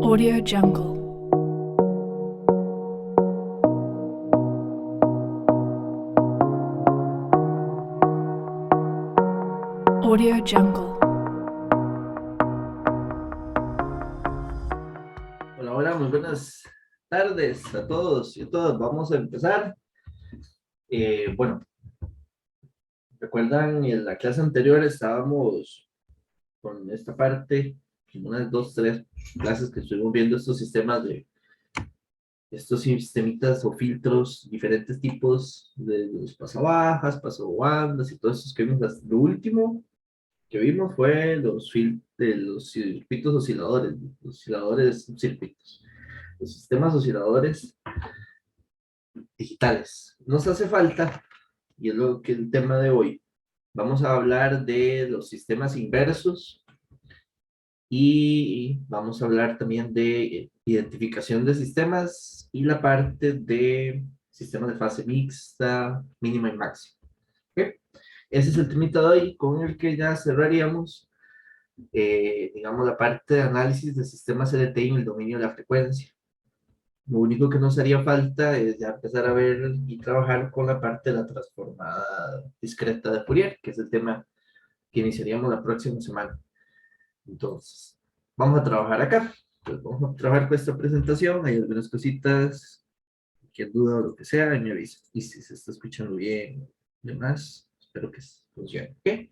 Audio Jungle. Audio Jungle. Hola, hola, muy buenas tardes a todos y a todas. Vamos a empezar. Bueno, recuerdan en la clase anterior estábamos con esta parte, unas dos, tres clases que estuvimos viendo estos sistemas de estos sistemitas o filtros, diferentes tipos de los pasabajas, pasabandas y todos esos que vimos. Lo último que vimos fue de los circuitos osciladores, los osciladores circuitos, los sistemas osciladores digitales. Nos hace falta, y es lo que el tema de hoy, vamos a hablar de los sistemas inversos y vamos a hablar también de identificación de sistemas y la parte de sistemas de fase mixta, mínima y máxima. ¿Okay? Ese es el temita de hoy con el que ya cerraríamos, digamos, la parte de análisis de sistemas LTI en el dominio de la frecuencia. Lo único que nos haría falta es ya empezar a ver y trabajar con la parte de la transformada discreta de Fourier, que es el tema que iniciaríamos la próxima semana. Entonces, vamos a trabajar acá. Pues vamos a trabajar con esta presentación. Hay algunas cositas, cualquier duda o lo que sea, y me avisa. Y si se está escuchando bien, demás, espero que funcione. ¿Okay?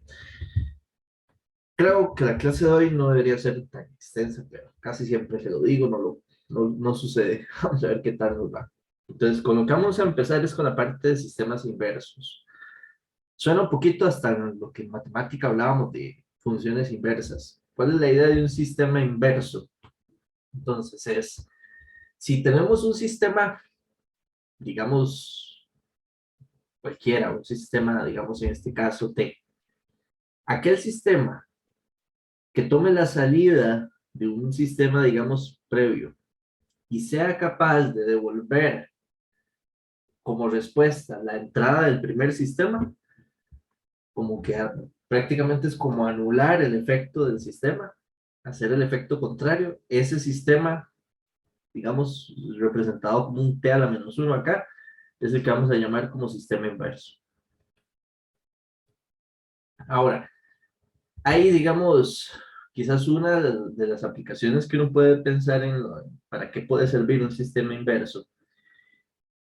Creo que la clase de hoy no debería ser tan extensa, pero casi siempre se lo digo, no sucede. Vamos a ver qué tal nos va. Entonces, con lo que vamos a empezar es con la parte de sistemas inversos. Suena un poquito hasta lo que en matemática hablábamos de funciones inversas. ¿Cuál es la idea de un sistema inverso? Entonces, si tenemos un sistema, digamos, cualquiera, un sistema, digamos, en este caso T, aquel sistema que tome la salida de un sistema, digamos, previo y sea capaz de devolver como respuesta la entrada del primer sistema, como que prácticamente es como anular el efecto del sistema, hacer el efecto contrario. Ese sistema, digamos, representado como un t a la menos 1 acá, es el que vamos a llamar como sistema inverso. Ahora, hay, digamos, quizás una de las aplicaciones que uno puede pensar en para qué puede servir un sistema inverso.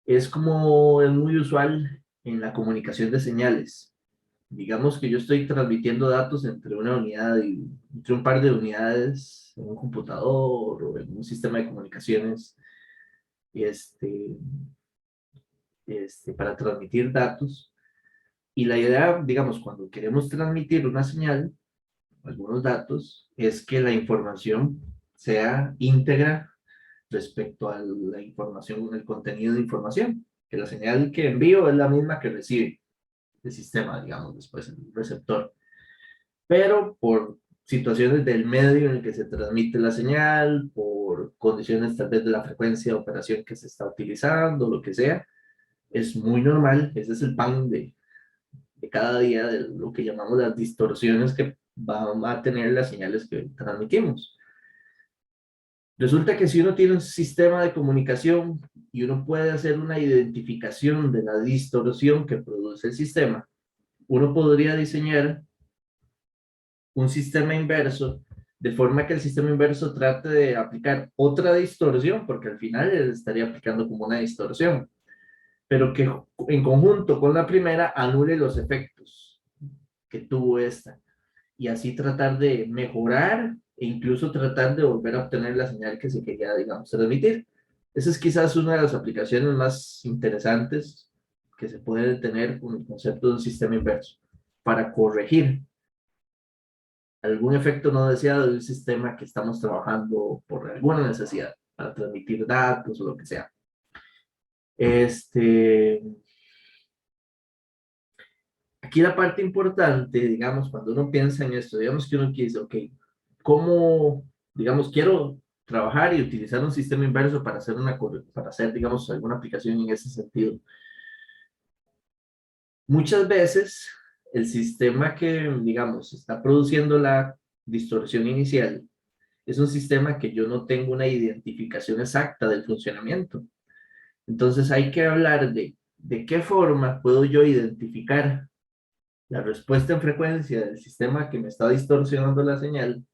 Es como es muy usual en la comunicación de señales. Digamos que yo estoy transmitiendo datos entre una unidad y entre un par de unidades en un computador o en un sistema de comunicaciones este, para transmitir datos. Y la idea, digamos, cuando queremos transmitir una señal, algunos datos, es que la información sea íntegra respecto a la información, el contenido de información, que la señal que envío es la misma que recibe el sistema, digamos, después el receptor. Pero por situaciones del medio en el que se transmite la señal, por condiciones tal vez de la frecuencia de operación que se está utilizando, lo que sea, es muy normal, ese es el pan de cada día, de lo que llamamos las distorsiones que van a tener las señales que transmitimos. Resulta que si uno tiene un sistema de comunicación y uno puede hacer una identificación de la distorsión que produce el sistema, uno podría diseñar un sistema inverso de forma que el sistema inverso trate de aplicar otra distorsión, porque al final él estaría aplicando como una distorsión, pero que en conjunto con la primera anule los efectos que tuvo esta, y así tratar de mejorar e incluso tratar de volver a obtener la señal que se quería, digamos, transmitir. Esa es quizás una de las aplicaciones más interesantes que se puede tener con el concepto de un sistema inverso, para corregir algún efecto no deseado de un sistema que estamos trabajando por alguna necesidad, para transmitir datos o lo que sea. Este, Aquí la parte importante, digamos, cuando uno piensa en esto, digamos que uno quiere, ok, ¿cómo, digamos, quiero trabajar y utilizar un sistema inverso para hacer, digamos, alguna aplicación en ese sentido? Muchas veces el sistema que, digamos, está produciendo la distorsión inicial es un sistema que yo no tengo una identificación exacta del funcionamiento. Entonces hay que hablar de qué forma puedo yo identificar la respuesta en frecuencia del sistema que me está distorsionando la señal,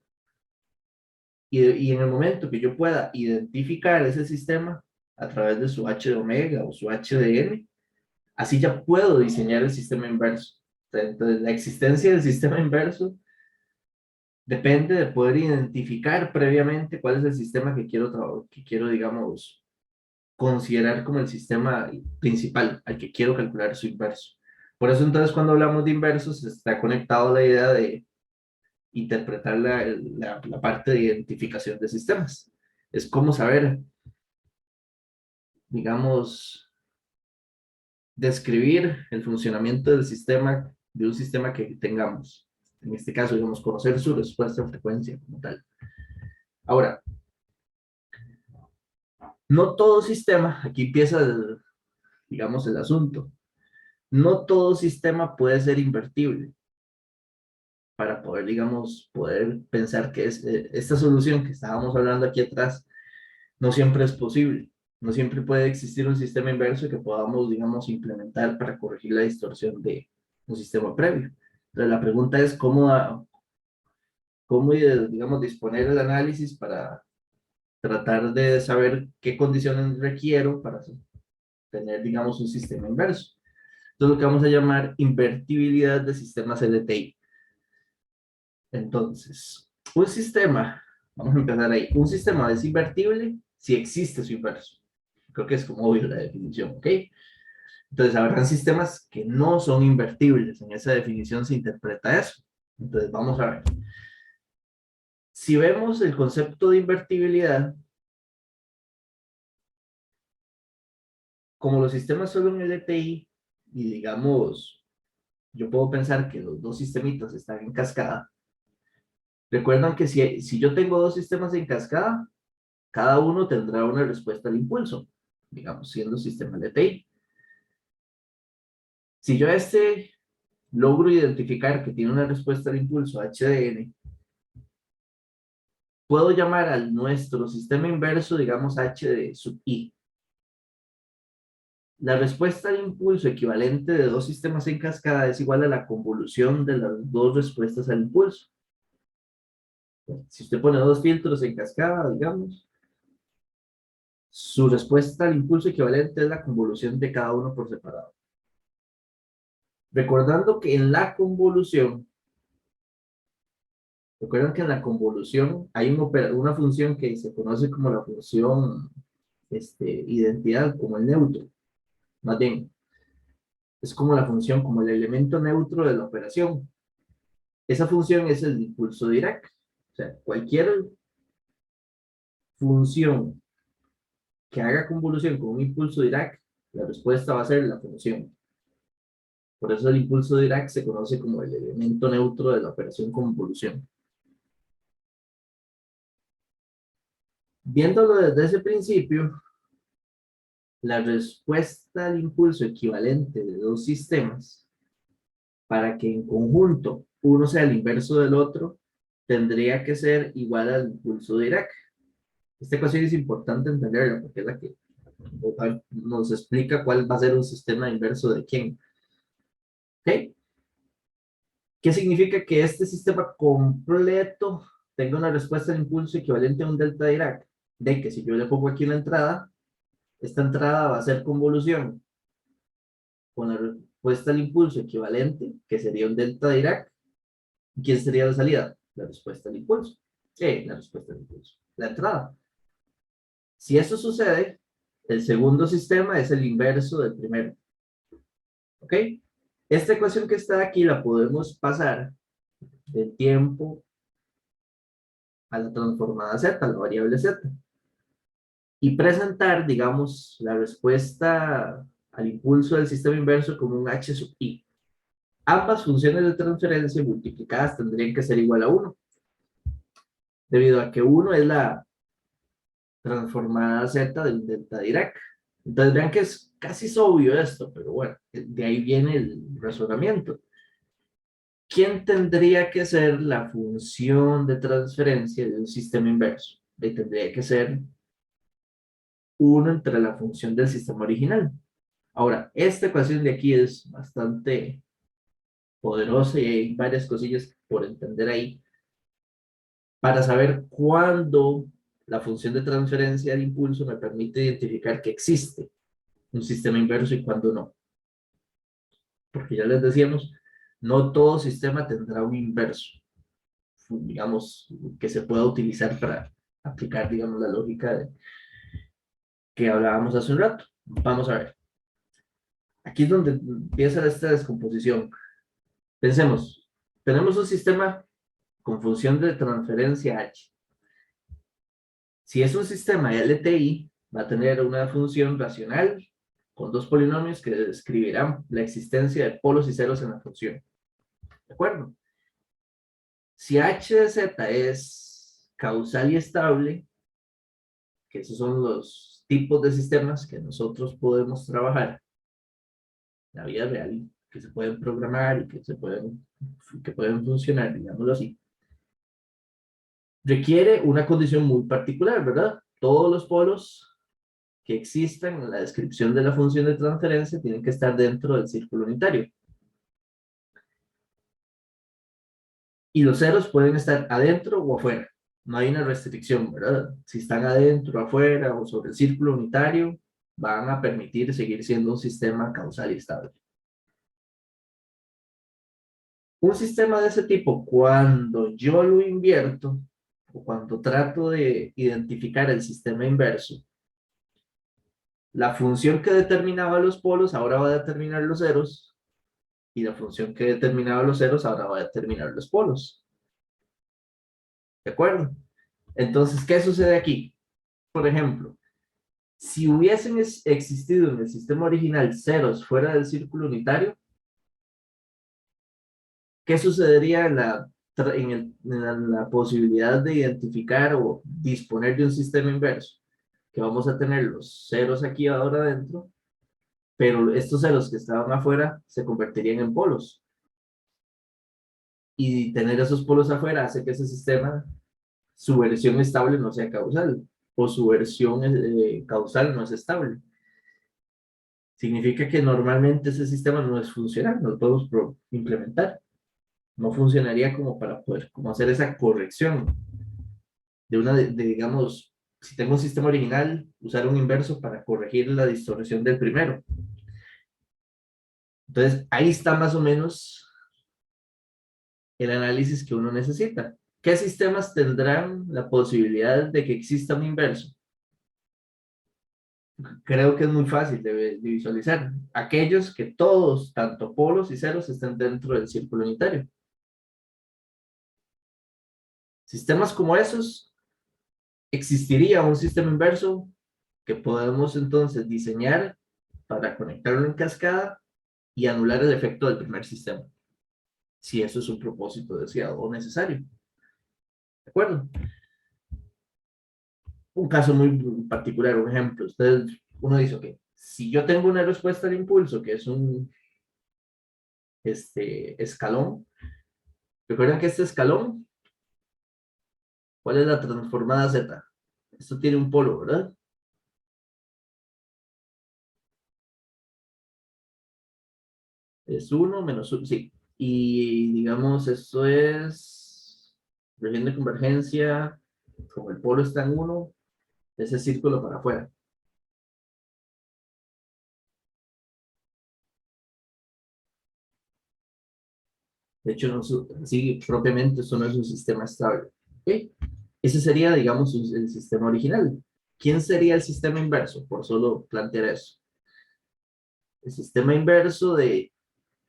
y en el momento que yo pueda identificar ese sistema a través de su H de omega o su H de n, así ya puedo diseñar el sistema inverso. Entonces, la existencia del sistema inverso depende de poder identificar previamente cuál es el sistema que quiero, digamos, considerar como el sistema principal al que quiero calcular su inverso. Por eso entonces cuando hablamos de inversos está conectado a la idea de interpretar la parte de identificación de sistemas. Es como saber, digamos, describir el funcionamiento del sistema, de un sistema que tengamos. En este caso, digamos, conocer su respuesta en frecuencia como tal. Ahora, no todo sistema, aquí empieza, digamos, el asunto. No todo sistema puede ser invertible para poder, digamos, poder pensar que esta solución que estábamos hablando aquí atrás no siempre es posible. No siempre puede existir un sistema inverso que podamos, digamos, implementar para corregir la distorsión de un sistema previo. Entonces, la pregunta es cómo, digamos, disponer el análisis para tratar de saber qué condiciones requiero para tener, digamos, un sistema inverso. Entonces, lo que vamos a llamar invertibilidad de sistemas LTI. Entonces, un sistema, vamos a empezar ahí, un sistema es invertible si existe su inverso. Creo que es como obvio la definición, ¿ok? Entonces, habrán sistemas que no son invertibles. En esa definición se interpreta eso. Entonces, vamos a ver. Si vemos el concepto de invertibilidad, como los sistemas son un LTI, y digamos, yo puedo pensar que los dos sistemitas están en cascada. Recuerdan que si yo tengo dos sistemas en cascada, cada uno tendrá una respuesta al impulso, digamos, siendo sistema LTI. Si yo logro identificar que tiene una respuesta al impulso HDN, puedo llamar a nuestro sistema inverso, digamos, H de sub I. La respuesta al impulso equivalente de dos sistemas en cascada es igual a la convolución de las dos respuestas al impulso. Si usted pone dos filtros en cascada, digamos, su respuesta al impulso equivalente es la convolución de cada uno por separado. Recordando que en la convolución, recuerdan que en la convolución hay una función que se conoce como la función identidad, como el neutro. Más bien, es como la función, como el elemento neutro de la operación. Esa función es el impulso de Dirac. O sea, cualquier función que haga convolución con un impulso de Dirac, la respuesta va a ser la función. Por eso el impulso de Dirac se conoce como el elemento neutro de la operación convolución. Viéndolo desde ese principio, la respuesta al impulso equivalente de dos sistemas, para que en conjunto uno sea el inverso del otro, tendría que ser igual al impulso de Dirac. Esta ecuación es importante entenderla porque es la que nos explica cuál va a ser un sistema inverso de quién. ¿Ok? ¿Qué significa que este sistema completo tenga una respuesta al impulso equivalente a un delta Dirac? De que si yo le pongo aquí una entrada, esta entrada va a ser convolución con la respuesta al impulso equivalente, que sería un delta Dirac. ¿Quién sería la salida? La respuesta al impulso. La respuesta al impulso. La entrada. Si eso sucede, el segundo sistema es el inverso del primero. ¿Ok? Esta ecuación que está aquí la podemos pasar del tiempo a la transformada z, a la variable z. Y presentar, digamos, la respuesta al impulso del sistema inverso como un h sub i. Ambas funciones de transferencia multiplicadas tendrían que ser igual a 1, debido a que 1 es la transformada z del delta Dirac. Entonces vean que es casi obvio esto, pero bueno, de ahí viene el razonamiento. ¿quién tendría que ser la función de transferencia de un sistema inverso? Tendría que ser 1 entre la función del sistema original. Ahora, esta ecuación de aquí es bastante poderosa y hay varias cosillas por entender ahí para saber cuándo la función de transferencia de impulso me permite identificar que existe un sistema inverso y cuándo no. Porque ya les decíamos, no todo sistema tendrá un inverso, digamos, que se pueda utilizar para aplicar, digamos, la lógica que hablábamos hace un rato. Vamos a ver. Aquí es donde empieza esta descomposición. Pensemos, tenemos un sistema con función de transferencia h. Si es un sistema LTI, va a tener una función racional con dos polinomios que describirán la existencia de polos y ceros en la función. ¿De acuerdo? Si h de z es causal y estable, que esos son los tipos de sistemas que nosotros podemos trabajar en la vida real, que se pueden programar y que pueden funcionar, digámoslo así, requiere una condición muy particular, ¿verdad? Todos los polos que existan en la descripción de la función de transferencia tienen que estar dentro del círculo unitario. Y los ceros pueden estar adentro o afuera. No hay una restricción, ¿verdad? Si están adentro, afuera o sobre el círculo unitario, van a permitir seguir siendo un sistema causal y estable. Un sistema de ese tipo, cuando yo lo invierto, o cuando trato de identificar el sistema inverso, la función que determinaba los polos ahora va a determinar los ceros, y la función que determinaba los ceros ahora va a determinar los polos. ¿De acuerdo? Entonces, ¿qué sucede aquí? Por ejemplo, si hubiesen existido en el sistema original ceros fuera del círculo unitario, ¿qué sucedería en la posibilidad de identificar o disponer de un sistema inverso? Que vamos a tener los ceros aquí ahora adentro, pero estos ceros que estaban afuera se convertirían en polos. Y tener esos polos afuera hace que ese sistema, su versión estable no sea causal, o su versión causal no es estable. Significa que normalmente ese sistema no es funcional, no lo podemos implementar. No funcionaría como para poder como hacer esa corrección digamos, si tengo un sistema original, usar un inverso para corregir la distorsión del primero. Entonces, ahí está más o menos el análisis que uno necesita. ¿Qué sistemas tendrán la posibilidad de que exista un inverso? Creo que es muy fácil de visualizar. Aquellos que todos, tanto polos y ceros, estén dentro del círculo unitario. Sistemas como esos, existiría un sistema inverso que podemos entonces diseñar para conectarlo en cascada y anular el efecto del primer sistema, si eso es un propósito deseado o necesario. ¿De acuerdo? Un caso muy particular, un ejemplo. Uno dice, ok, si yo tengo una respuesta de impulso que es un escalón, recuerden que este escalón, ¿cuál es la transformada Z? Esto tiene un polo, ¿verdad? Es 1 menos 1, sí. Y digamos, esto es región de convergencia, como el polo está en 1, ese círculo para afuera. De hecho, no, sí, propiamente eso no es un sistema estable. ¿Okay? Ese sería, digamos, el sistema original. ¿Quién sería el sistema inverso? Por solo plantear eso. El sistema inverso de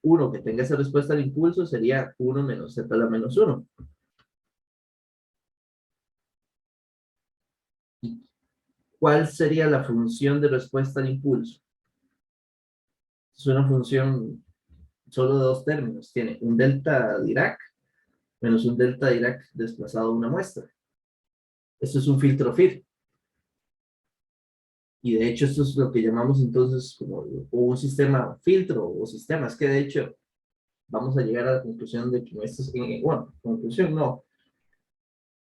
1 que tenga esa respuesta al impulso sería 1 menos z a la menos 1. ¿Y cuál sería la función de respuesta al impulso? Es una función solo de dos términos. Tiene un delta Dirac menos un delta Dirac desplazado a una muestra. Esto es un filtro FIR. Y de hecho esto es lo que llamamos entonces como un sistema filtro o sistemas que de hecho vamos a llegar a la conclusión de que bueno, conclusión no,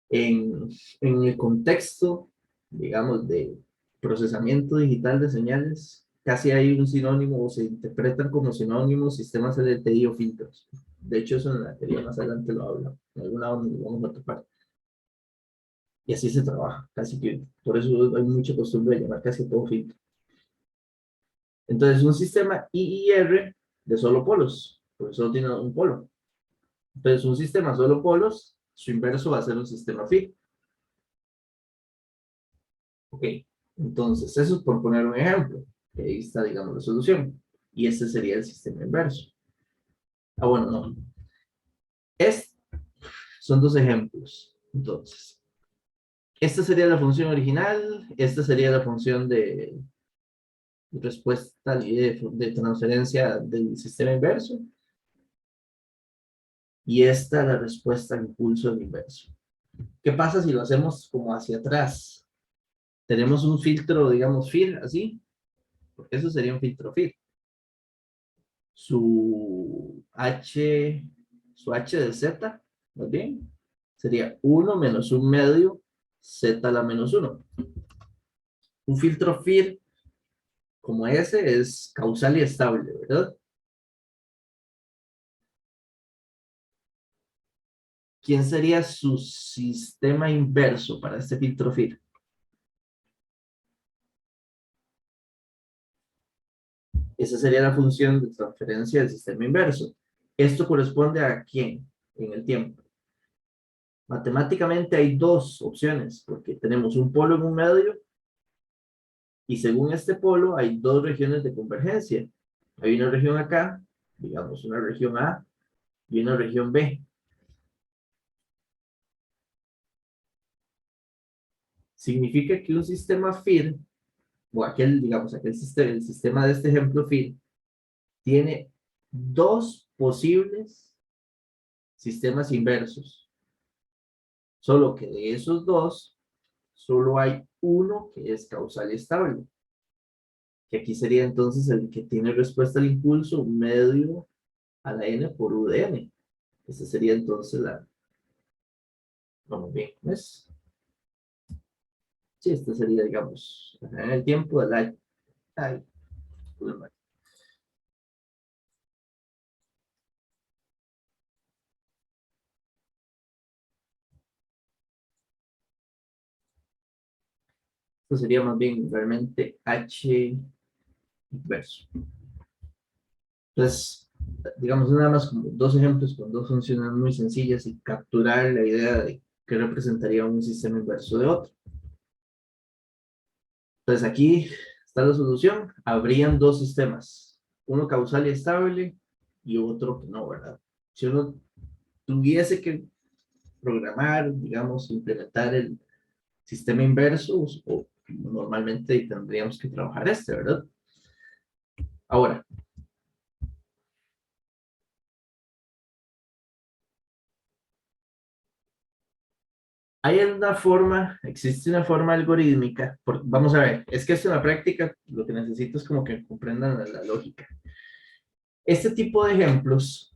en el contexto, digamos, de procesamiento digital de señales, casi hay un sinónimo o se interpretan como sinónimos sistemas LTI o filtros. De hecho, eso en la teoría más adelante lo habla, en alguna donde lo vamos a topar. Y así se trabaja, casi que, por eso hay mucha costumbre de llamar casi todo filtro. Entonces, un sistema IIR de solo polos, porque solo tiene un polo. Entonces, un sistema solo polos, su inverso va a ser un sistema FIT. Ok, entonces, eso es por poner un ejemplo. Ahí está, digamos, la solución. Y este sería el sistema inverso. Ah, bueno, no. Son dos ejemplos. Entonces, esta sería la función original, esta sería la función de respuesta de transferencia del sistema inverso, y esta la respuesta al impulso del inverso. ¿Qué pasa si lo hacemos como hacia atrás? Tenemos un filtro, digamos, FIR, así, porque eso sería un filtro FIR. Su H de Z, ¿más bien? Sería 1 menos 1 medio Z a la menos 1. Un filtro FIR como ese es causal y estable, ¿verdad? ¿Quién sería su sistema inverso para este filtro FIR? Esa sería la función de transferencia del sistema inverso. ¿Esto corresponde a quién en el tiempo? Matemáticamente hay dos opciones, porque tenemos un polo en un medio, y según este polo hay dos regiones de convergencia. Hay una región acá, digamos una región A, y una región B. Significa que un sistema FIR, o aquel, digamos, aquel sistema, el sistema de este ejemplo FIR, tiene dos posibles sistemas inversos. Solo que de esos dos, solo hay uno que es causal y estable. Que aquí sería entonces el que tiene respuesta al impulso medio a la n por u de n. Esa sería entonces la... Vamos bien, ¿ves? Sí, esta sería, digamos, en el tiempo de la... Ay, esto sería más bien realmente h inverso. Entonces, digamos, nada más como dos ejemplos con dos funciones muy sencillas y capturar la idea de qué representaría un sistema inverso de otro. Entonces aquí está la solución. Habrían dos sistemas, uno causal y estable y otro que no, ¿verdad? Si uno tuviese que programar, digamos, implementar el sistema inverso, o normalmente tendríamos que trabajar este, ¿verdad? Ahora, hay una forma, existe una forma algorítmica, vamos a ver, es que esto en la práctica lo que necesito es como que comprendan la lógica. Este tipo de ejemplos,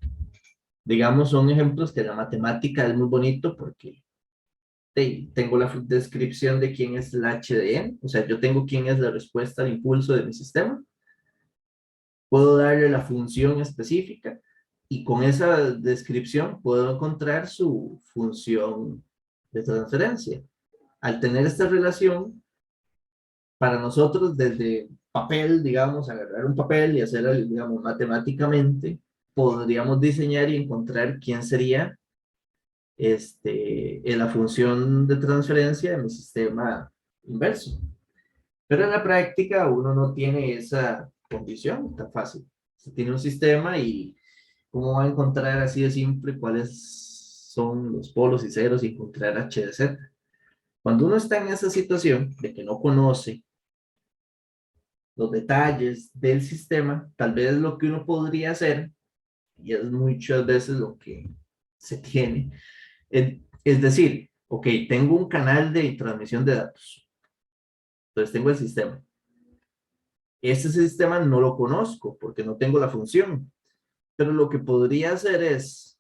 digamos, son ejemplos que la matemática es muy bonito porque tengo la descripción de quién es el H de n, o sea, yo tengo quién es la respuesta al impulso de mi sistema, puedo darle la función específica y con esa descripción puedo encontrar su función de transferencia. Al tener esta relación, para nosotros desde papel, digamos, agarrar un papel y hacerlo, digamos, matemáticamente, podríamos diseñar y encontrar quién sería la función de transferencia de mi sistema inverso. Pero en la práctica uno no tiene esa condición tan fácil. Se tiene un sistema y cómo va a encontrar así de simple cuáles son los polos y ceros y encontrar h de z. Cuando uno está en esa situación de que no conoce los detalles del sistema, tal vez lo que uno podría hacer, y es muchas veces lo que se tiene, es decir, ok, tengo un canal de transmisión de datos, entonces tengo el sistema. Este sistema no lo conozco porque no tengo la función. Pero lo que podría hacer es,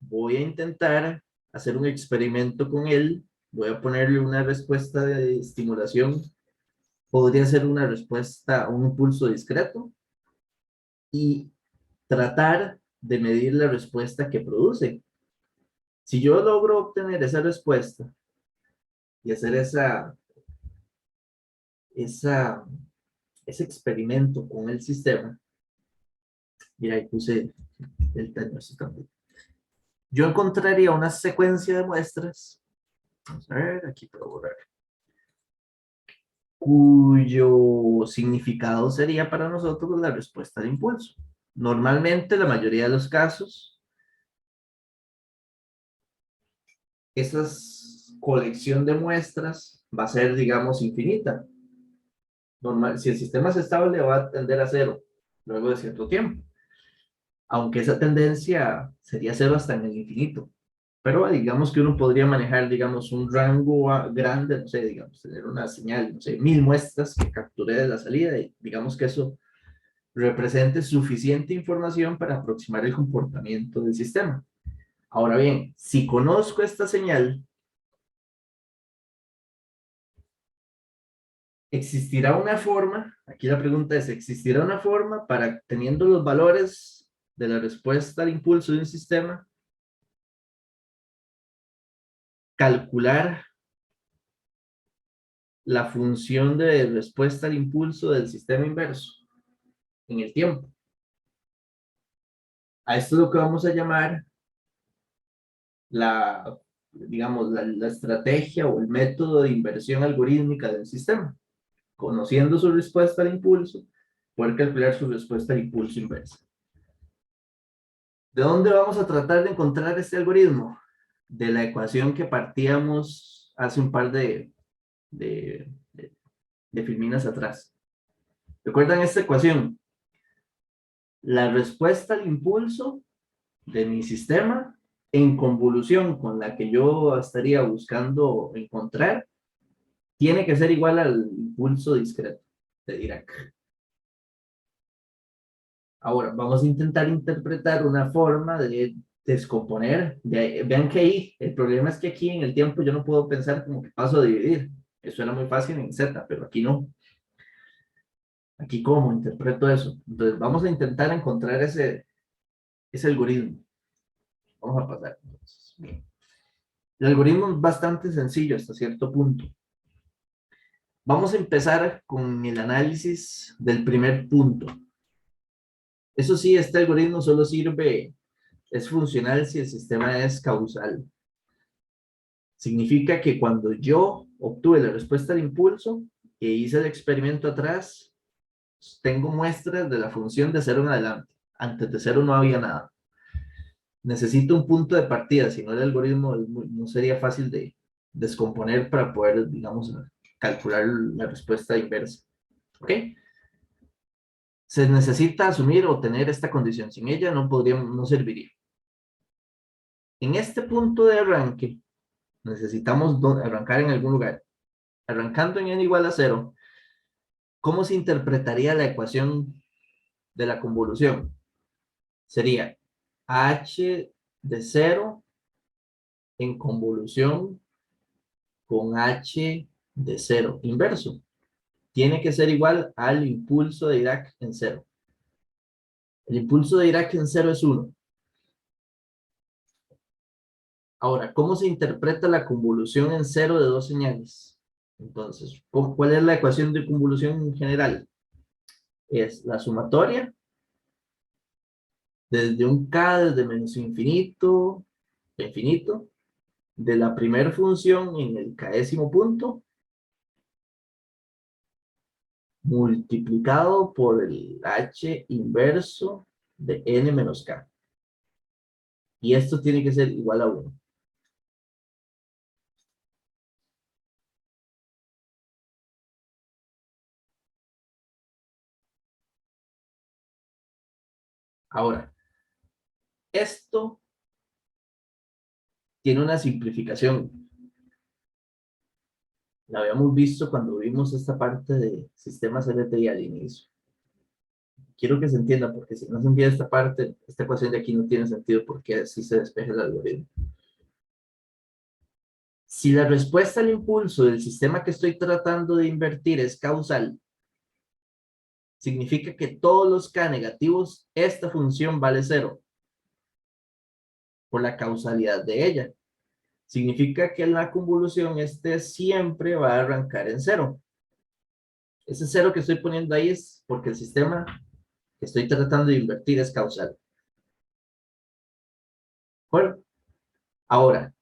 voy a intentar hacer un experimento con él, voy a ponerle una respuesta de estimulación, podría ser una respuesta, un impulso discreto, y tratar de medir la respuesta que produce. Si yo logro obtener esa respuesta y hacer esa, ese experimento con el sistema, mira, ahí puse el timer también. Yo encontraría una secuencia de muestras, vamos a ver, aquí puedo borrar, cuyo significado sería para nosotros la respuesta de impulso. Normalmente, la mayoría de los casos, esa colección de muestras va a ser, digamos, infinita. Normal, si el sistema es estable, va a tender a cero luego de cierto tiempo, aunque esa tendencia sería cero hasta en el infinito. Pero digamos que uno podría manejar, digamos, un rango grande, no sé, digamos, tener una señal, no sé, 1000 muestras que capture de la salida y digamos que eso represente suficiente información para aproximar el comportamiento del sistema. Ahora bien, si conozco esta señal, ¿existirá una forma? Aquí la pregunta es, ¿existirá una forma para, teniendo los valores de la respuesta al impulso de un sistema, calcular la función de respuesta al impulso del sistema inverso en el tiempo? A esto es lo que vamos a llamar la, digamos, la estrategia o el método de inversión algorítmica del sistema. Conociendo su respuesta al impulso, poder calcular su respuesta al impulso inverso. ¿De dónde vamos a tratar de encontrar este algoritmo? De la ecuación que partíamos hace un par de, de filminas atrás. ¿Recuerdan esta ecuación? La respuesta al impulso de mi sistema en convolución con la que yo estaría buscando encontrar tiene que ser igual al impulso discreto de Dirac. Ahora, vamos a intentar interpretar una forma de descomponer. Vean que ahí, el problema es que aquí en el tiempo yo no puedo pensar como que paso a dividir. Eso era muy fácil en Z, pero aquí no. Aquí, ¿cómo interpreto eso? Entonces, vamos a intentar encontrar ese algoritmo. Vamos a pasar. Entonces, bien. El algoritmo es bastante sencillo hasta cierto punto. Vamos a empezar con el análisis del primer punto. Eso sí, este algoritmo solo sirve, es funcional si el sistema es causal. Significa que cuando yo obtuve la respuesta al impulso e hice el experimento atrás, tengo muestras de la función de cero en adelante. Antes de cero no había nada. Necesito un punto de partida, si no el algoritmo no sería fácil de descomponer para poder, digamos, calcular la respuesta inversa. ¿Ok? Se necesita asumir o tener esta condición. Sin ella no serviría. En este punto de arranque, necesitamos arrancar en algún lugar. Arrancando en n igual a 0, ¿cómo se interpretaría la ecuación de la convolución? Sería h de 0 en convolución con h de 0 inverso. Tiene que ser igual al impulso de Dirac en 0. El impulso de Dirac en 0 es 1. Ahora, ¿cómo se interpreta la convolución en 0 de dos señales? Entonces, ¿cuál es la ecuación de convolución en general? Es la sumatoria desde un k desde menos infinito a infinito de la primera función en el késimo punto multiplicado por el h inverso de n menos k. Y esto tiene que ser igual a 1. Ahora, esto tiene una simplificación. La habíamos visto cuando vimos esta parte de sistemas LTI al inicio. quiero que se entienda, porque si no se entiende esta parte, esta ecuación de aquí no tiene sentido porque así se despeja el algoritmo. Si la respuesta al impulso del sistema que estoy tratando de invertir es causal, significa que todos los k negativos, esta función vale 0 por la causalidad de ella. Significa que la convolución este siempre va a arrancar en 0. Ese 0 que estoy poniendo ahí es porque el sistema que estoy tratando de invertir es causal. Bueno, ahora,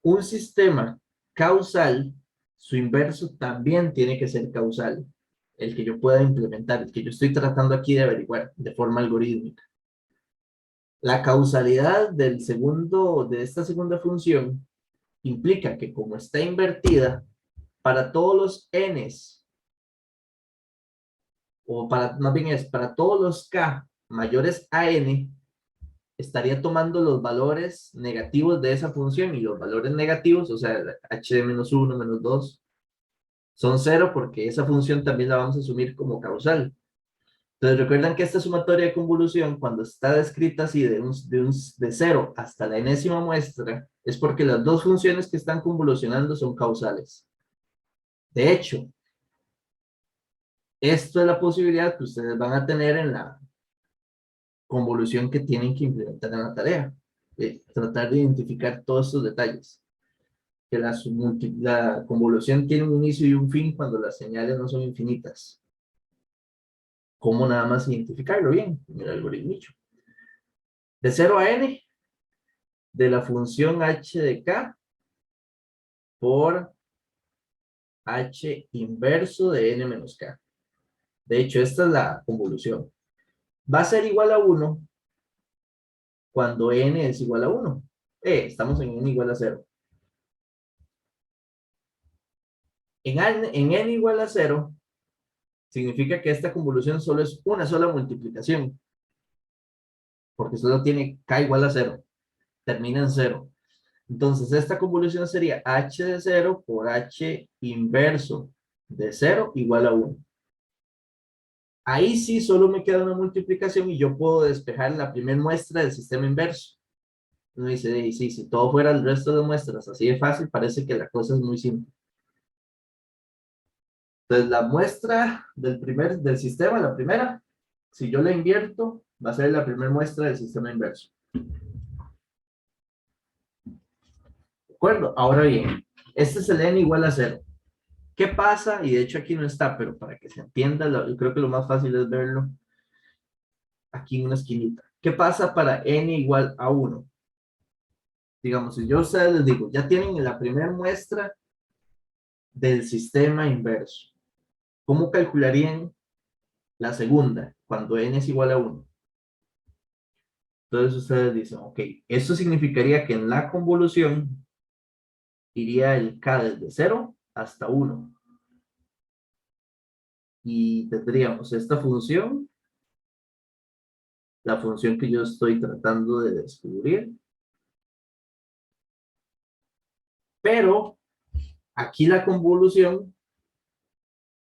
un sistema causal, su inverso también tiene que ser causal. El que yo pueda implementar, el que yo estoy tratando aquí de averiguar de forma algorítmica. La causalidad de esta segunda función implica que como está invertida, para todos los n's, o más bien es para todos los k mayores a n, estaría tomando los valores negativos de esa función y los valores negativos, o sea, h de menos 1, menos 2, son 0 porque esa función también la vamos a asumir como causal. Entonces recuerdan que esta sumatoria de convolución, cuando está descrita así de 0 hasta la enésima muestra, es porque las dos funciones que están convolucionando son causales. De hecho, esto es la posibilidad que ustedes van a tener en la convolución que tienen que implementar en la tarea. Tratar de identificar todos estos detalles. Que la convolución tiene un inicio y un fin cuando las señales no son infinitas. ¿Cómo nada más identificarlo bien? En el algoritmo. De 0 a n, de la función h de k por h inverso de n menos k. De hecho, esta es la convolución. Va a ser igual a 1 cuando n es igual a 1. Estamos en n igual a 0. En n igual a 0, significa que esta convolución solo es una sola multiplicación. Porque solo tiene k igual a 0. Termina en 0. Entonces, esta convolución sería h de 0 por h inverso de 0 igual a 1. Ahí sí solo me queda una multiplicación y yo puedo despejar la primera muestra del sistema inverso. Uno dice, sí, si todo fuera el resto de muestras así de fácil, parece que la cosa es muy simple. Entonces, la muestra del sistema, la primera, si yo la invierto, va a ser la primera muestra del sistema inverso. ¿De acuerdo? Ahora bien, este es el n igual a 0. ¿Qué pasa? Y de hecho aquí no está, pero para que se entienda, yo creo que lo más fácil es verlo aquí en una esquinita. ¿Qué pasa para n igual a 1? Digamos, si yo a ustedes les digo, ya tienen la primera muestra del sistema inverso. ¿Cómo calcularían la segunda cuando n es igual a 1? Entonces ustedes dicen, ok, eso significaría que en la convolución iría el k desde 0 hasta 1. Y tendríamos esta función, la función que yo estoy tratando de descubrir. Pero aquí la convolución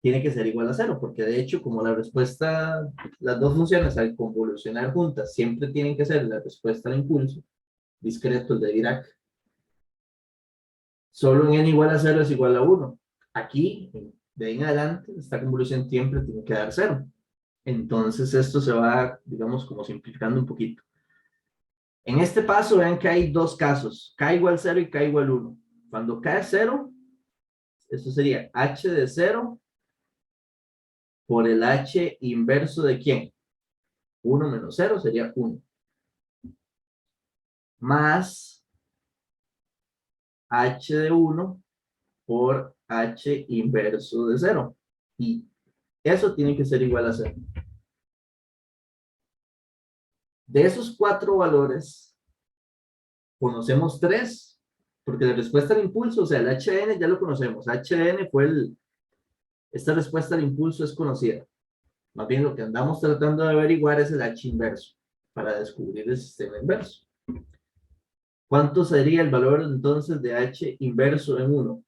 tiene que ser igual a 0, porque de hecho, como la respuesta, las dos funciones al convolucionar juntas siempre tienen que ser la respuesta al impulso discreto de Dirac. Solo en n igual a 0 es igual a 1. Aquí, de ahí en adelante, esta convolución siempre tiene que dar 0. Entonces esto se va, digamos, como simplificando un poquito. En este paso, vean que hay dos casos, k igual 0 y k igual 1. Cuando k es 0, esto sería h de 0 por el h inverso de ¿quién? 1 menos 0 sería 1. Más h de 1 por h inverso de 0. Y eso tiene que ser igual a 0. De esos cuatro valores, conocemos 3, porque la respuesta al impulso, o sea, el hn ya lo conocemos. hn fue esta respuesta al impulso es conocida. Más bien lo que andamos tratando de averiguar es el h inverso, para descubrir el sistema inverso. ¿Cuánto sería el valor entonces de h inverso en 1?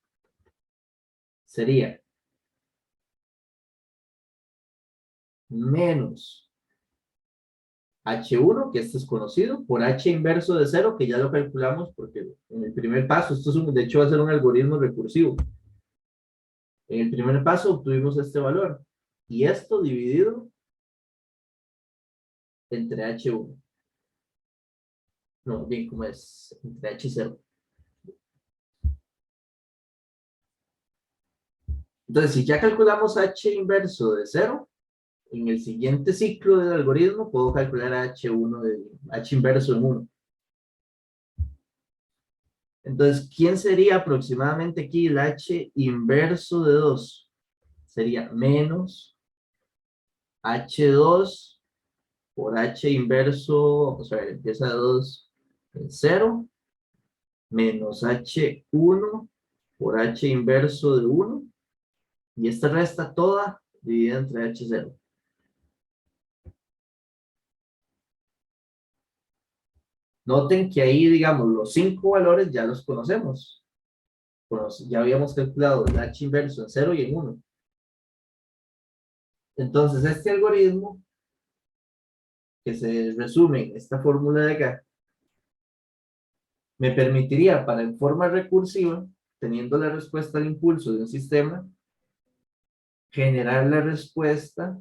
Sería menos H1, que este es conocido, por H inverso de 0, que ya lo calculamos porque en el primer paso, esto es de hecho va a ser un algoritmo recursivo. En el primer paso obtuvimos este valor, y esto dividido entre H1. No, bien, ¿cómo es? Entre H0. Entonces, si ya calculamos H inverso de 0, en el siguiente ciclo del algoritmo puedo calcular H1 de H inverso en 1. Entonces, ¿quién sería aproximadamente aquí el H inverso de 2? Sería menos H2 por H inverso, vamos a ver, empieza de 2 en 0, menos H1 por H inverso de 1, y esta resta toda dividida entre H0. Noten que ahí, digamos, los 5 valores ya los conocemos. Ya habíamos calculado el H inverso en 0 y en 1. Entonces, este algoritmo, que se resume en esta fórmula de acá, me permitiría, para en forma recursiva, teniendo la respuesta al impulso de un sistema, generar la respuesta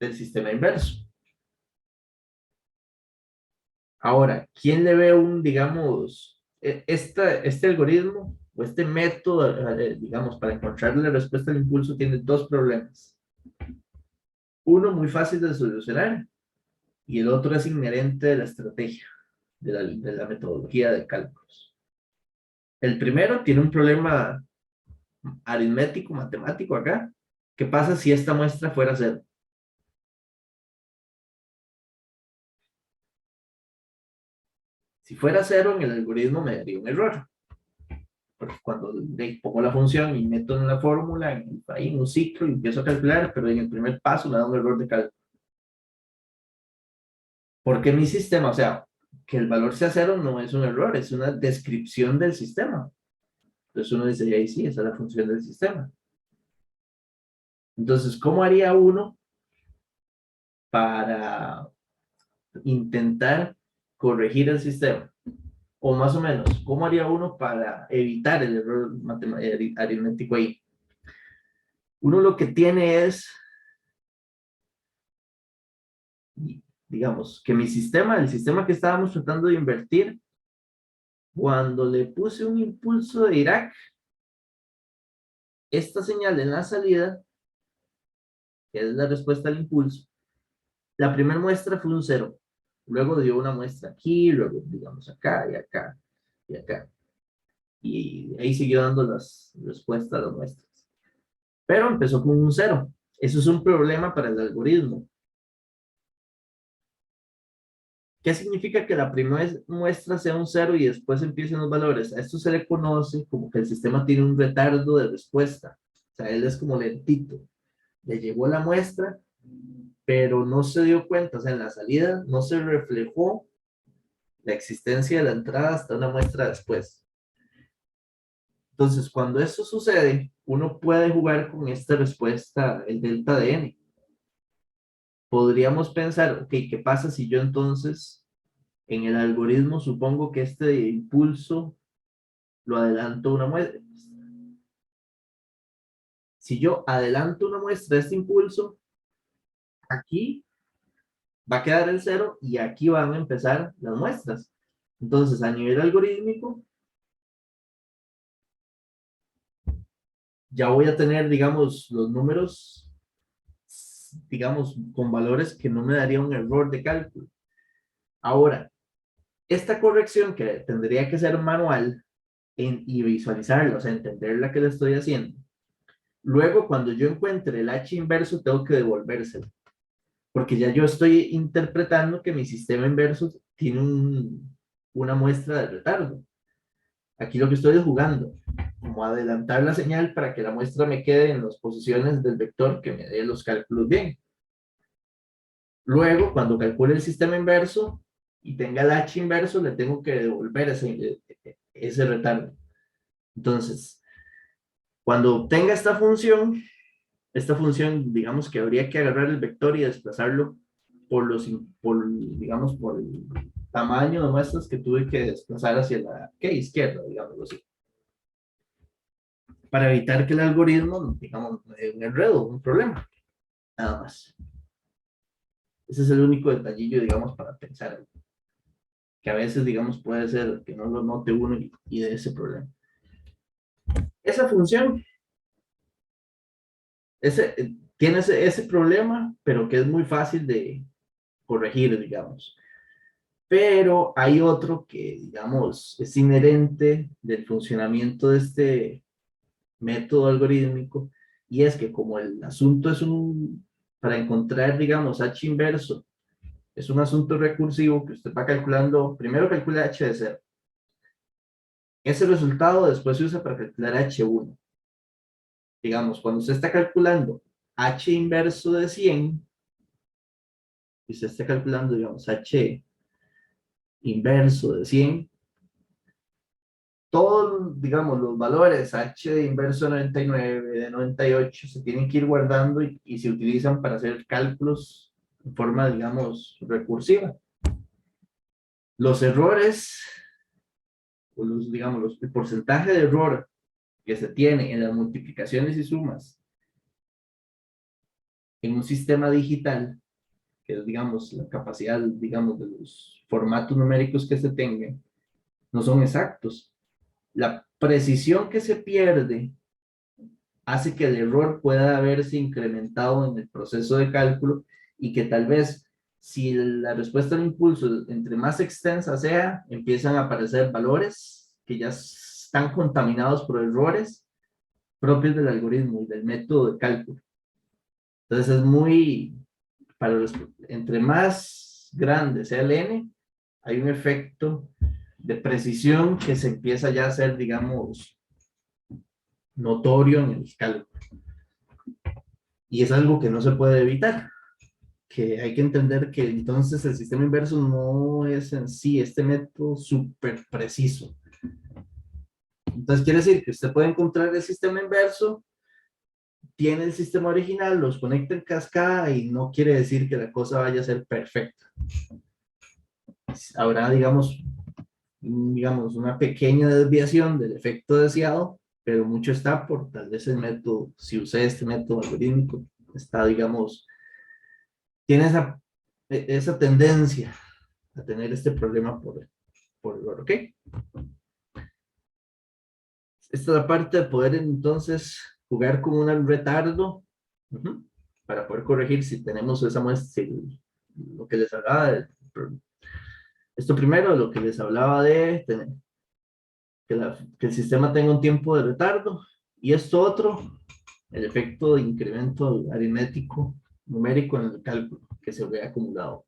del sistema inverso. Ahora, ¿quién le ve un, digamos, este algoritmo o este método, digamos, para encontrar la respuesta al impulso tiene dos problemas? Uno muy fácil de solucionar y el otro es inherente de la estrategia, de la metodología de cálculos. El primero tiene un problema aritmético, matemático acá. ¿Qué pasa si esta muestra fuera cero? Si fuera cero, en el algoritmo me daría un error. Porque cuando pongo la función y meto en la fórmula, ahí en un ciclo, y empiezo a calcular, pero en el primer paso me da un error de cálculo. Porque mi sistema, o sea, que el valor sea cero no es un error, es una descripción del sistema. Entonces uno dice, ahí sí, esa es la función del sistema. Entonces, ¿cómo haría uno para intentar corregir el sistema? O más o menos, ¿cómo haría uno para evitar el error aritmético ahí? Uno lo que tiene es, digamos, que mi sistema, el sistema que estábamos tratando de invertir, cuando le puse un impulso de Dirac, esta señal en la salida, que es la respuesta al impulso, la primera muestra fue un cero. Luego dio una muestra aquí, luego digamos acá y acá y acá. Y ahí siguió dando las respuestas a las muestras. Pero empezó con un cero. Eso es un problema para el algoritmo. ¿Qué significa que la primera muestra sea un cero y después empiecen los valores? A esto se le conoce como que el sistema tiene un retardo de respuesta. O sea, él es como lentito. Le llegó la muestra, pero no se dio cuenta. O sea, en la salida no se reflejó la existencia de la entrada hasta una muestra después. Entonces, cuando eso sucede, uno puede jugar con esta respuesta, el delta de n. Podríamos pensar, ok, ¿qué pasa si yo entonces en el algoritmo supongo que este impulso lo adelanto una muestra? Si yo adelanto una muestra de este impulso, aquí va a quedar el cero y aquí van a empezar las muestras. Entonces, a nivel algorítmico, ya voy a tener, digamos, los números, digamos, con valores que no me daría un error de cálculo. Ahora, esta corrección que tendría que ser manual y visualizarla, o sea, entender la que le estoy haciendo. Luego, cuando yo encuentre el H inverso, tengo que devolvérselo. Porque ya yo estoy interpretando que mi sistema inverso tiene una muestra de retardo. Aquí lo que estoy es jugando, como adelantar la señal para que la muestra me quede en las posiciones del vector que me dé los cálculos bien. Luego, cuando calcule el sistema inverso y tenga el H inverso, le tengo que devolver ese retardo. Entonces, cuando obtenga esta función, digamos que habría que agarrar el vector y desplazarlo digamos, por el tamaño de muestras que tuve que desplazar hacia la izquierda, digamos así, para evitar que el algoritmo, digamos, me dé un enredo, un problema, nada más. Ese es el único detallillo, digamos, para pensar, que a veces, digamos, puede ser que no lo note uno y de ese problema. Esa función tiene ese problema, pero que es muy fácil de corregir, digamos. Pero hay otro que, digamos, es inherente del funcionamiento de este método algorítmico, y es que como el asunto es para encontrar, digamos, H inverso, es un asunto recursivo que usted va calculando, primero calcula H de 0. Ese resultado después se usa para calcular H1. Digamos, cuando usted está calculando H inverso de 100, y usted está calculando, digamos, H inverso de 100, todos, digamos, los valores H de inverso de 99, de 98, se tienen que ir guardando y se utilizan para hacer cálculos en forma, digamos, recursiva. Los errores, o digamos, el porcentaje de error que se tiene en las multiplicaciones y sumas en un sistema digital, que es, digamos, la capacidad, digamos, de los formatos numéricos que se tengan, no son exactos. La precisión que se pierde hace que el error pueda haberse incrementado en el proceso de cálculo y que tal vez si la respuesta al impulso entre más extensa sea, empiezan a aparecer valores que ya están contaminados por errores propios del algoritmo y del método de cálculo. Entonces es muy, entre más grande sea el n, hay un efecto de precisión que se empieza ya a hacer, digamos, notorio en el cálculo. Y es algo que no se puede evitar, que hay que entender que entonces el sistema inverso no es en sí este método súper preciso. Entonces quiere decir que usted puede encontrar el sistema inverso, tiene el sistema original, los conecta en cascada y no quiere decir que la cosa vaya a ser perfecta. Habrá, digamos, una pequeña desviación del efecto deseado, pero mucho está por tal vez el método, si usé este método algorítmico, está, digamos, tiene esa tendencia a tener este problema por error, ¿ok? Esta es la parte de poder entonces jugar con un retardo para poder corregir si tenemos esa muestra, lo que les hablaba de, esto primero, lo que les hablaba de tener, que el sistema tenga un tiempo de retardo, y esto otro, el efecto de incremento aritmético numérico en el cálculo que se ve acumulado,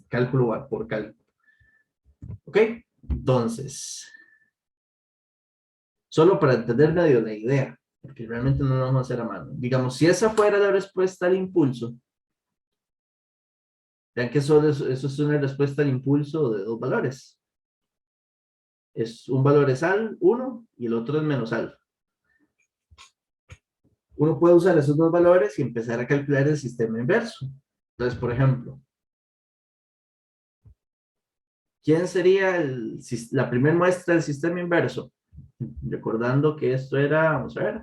cálculo por cálculo. ¿Ok? Entonces, solo para entender medio la idea, porque realmente no lo vamos a hacer a mano. Digamos, si esa fuera la respuesta al impulso, vean que eso es una respuesta al impulso de dos valores. Un valor es 1 y el otro es menos alfa. Uno puede usar esos dos valores y empezar a calcular el sistema inverso. Entonces, por ejemplo, ¿quién sería la primera muestra del sistema inverso? Recordando que esto era, vamos a ver,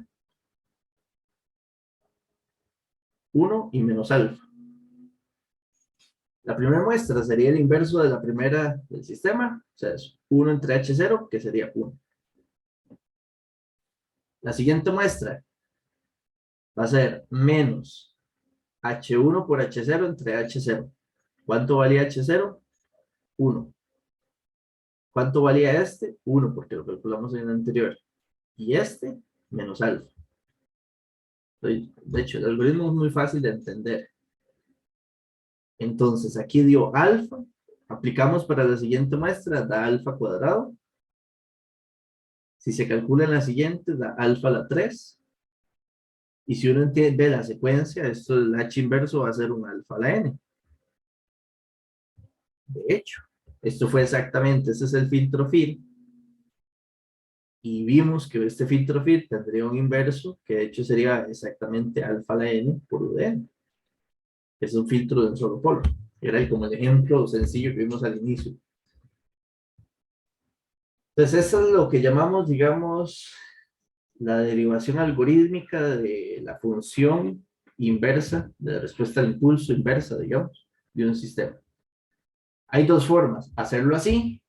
1 y menos alfa. La primera muestra sería el inverso de la primera del sistema, o sea, es 1 entre H0, que sería 1. La siguiente muestra va a ser menos H1 por H0 entre H0. ¿Cuánto valía H0? 1. ¿Cuánto valía este? 1, porque lo calculamos en el anterior. Y este, menos alfa. De hecho, el algoritmo es muy fácil de entender. Entonces, aquí dio alfa. Aplicamos para la siguiente muestra, da alfa cuadrado. Si se calcula en la siguiente, da alfa a la 3. Y si uno ve la secuencia, esto, el H inverso va a ser un alfa a la n. De hecho, esto fue exactamente, ese es el filtro FIR. Y vimos que este filtro FIR tendría un inverso, que de hecho sería exactamente alfa a la n por UDN. Es un filtro de un solo polo. Era como el ejemplo sencillo que vimos al inicio. Entonces, eso es lo que llamamos, digamos, la derivación algorítmica de la función inversa, de la respuesta al impulso inversa, digamos, de un sistema. Hay dos formas: hacerlo así,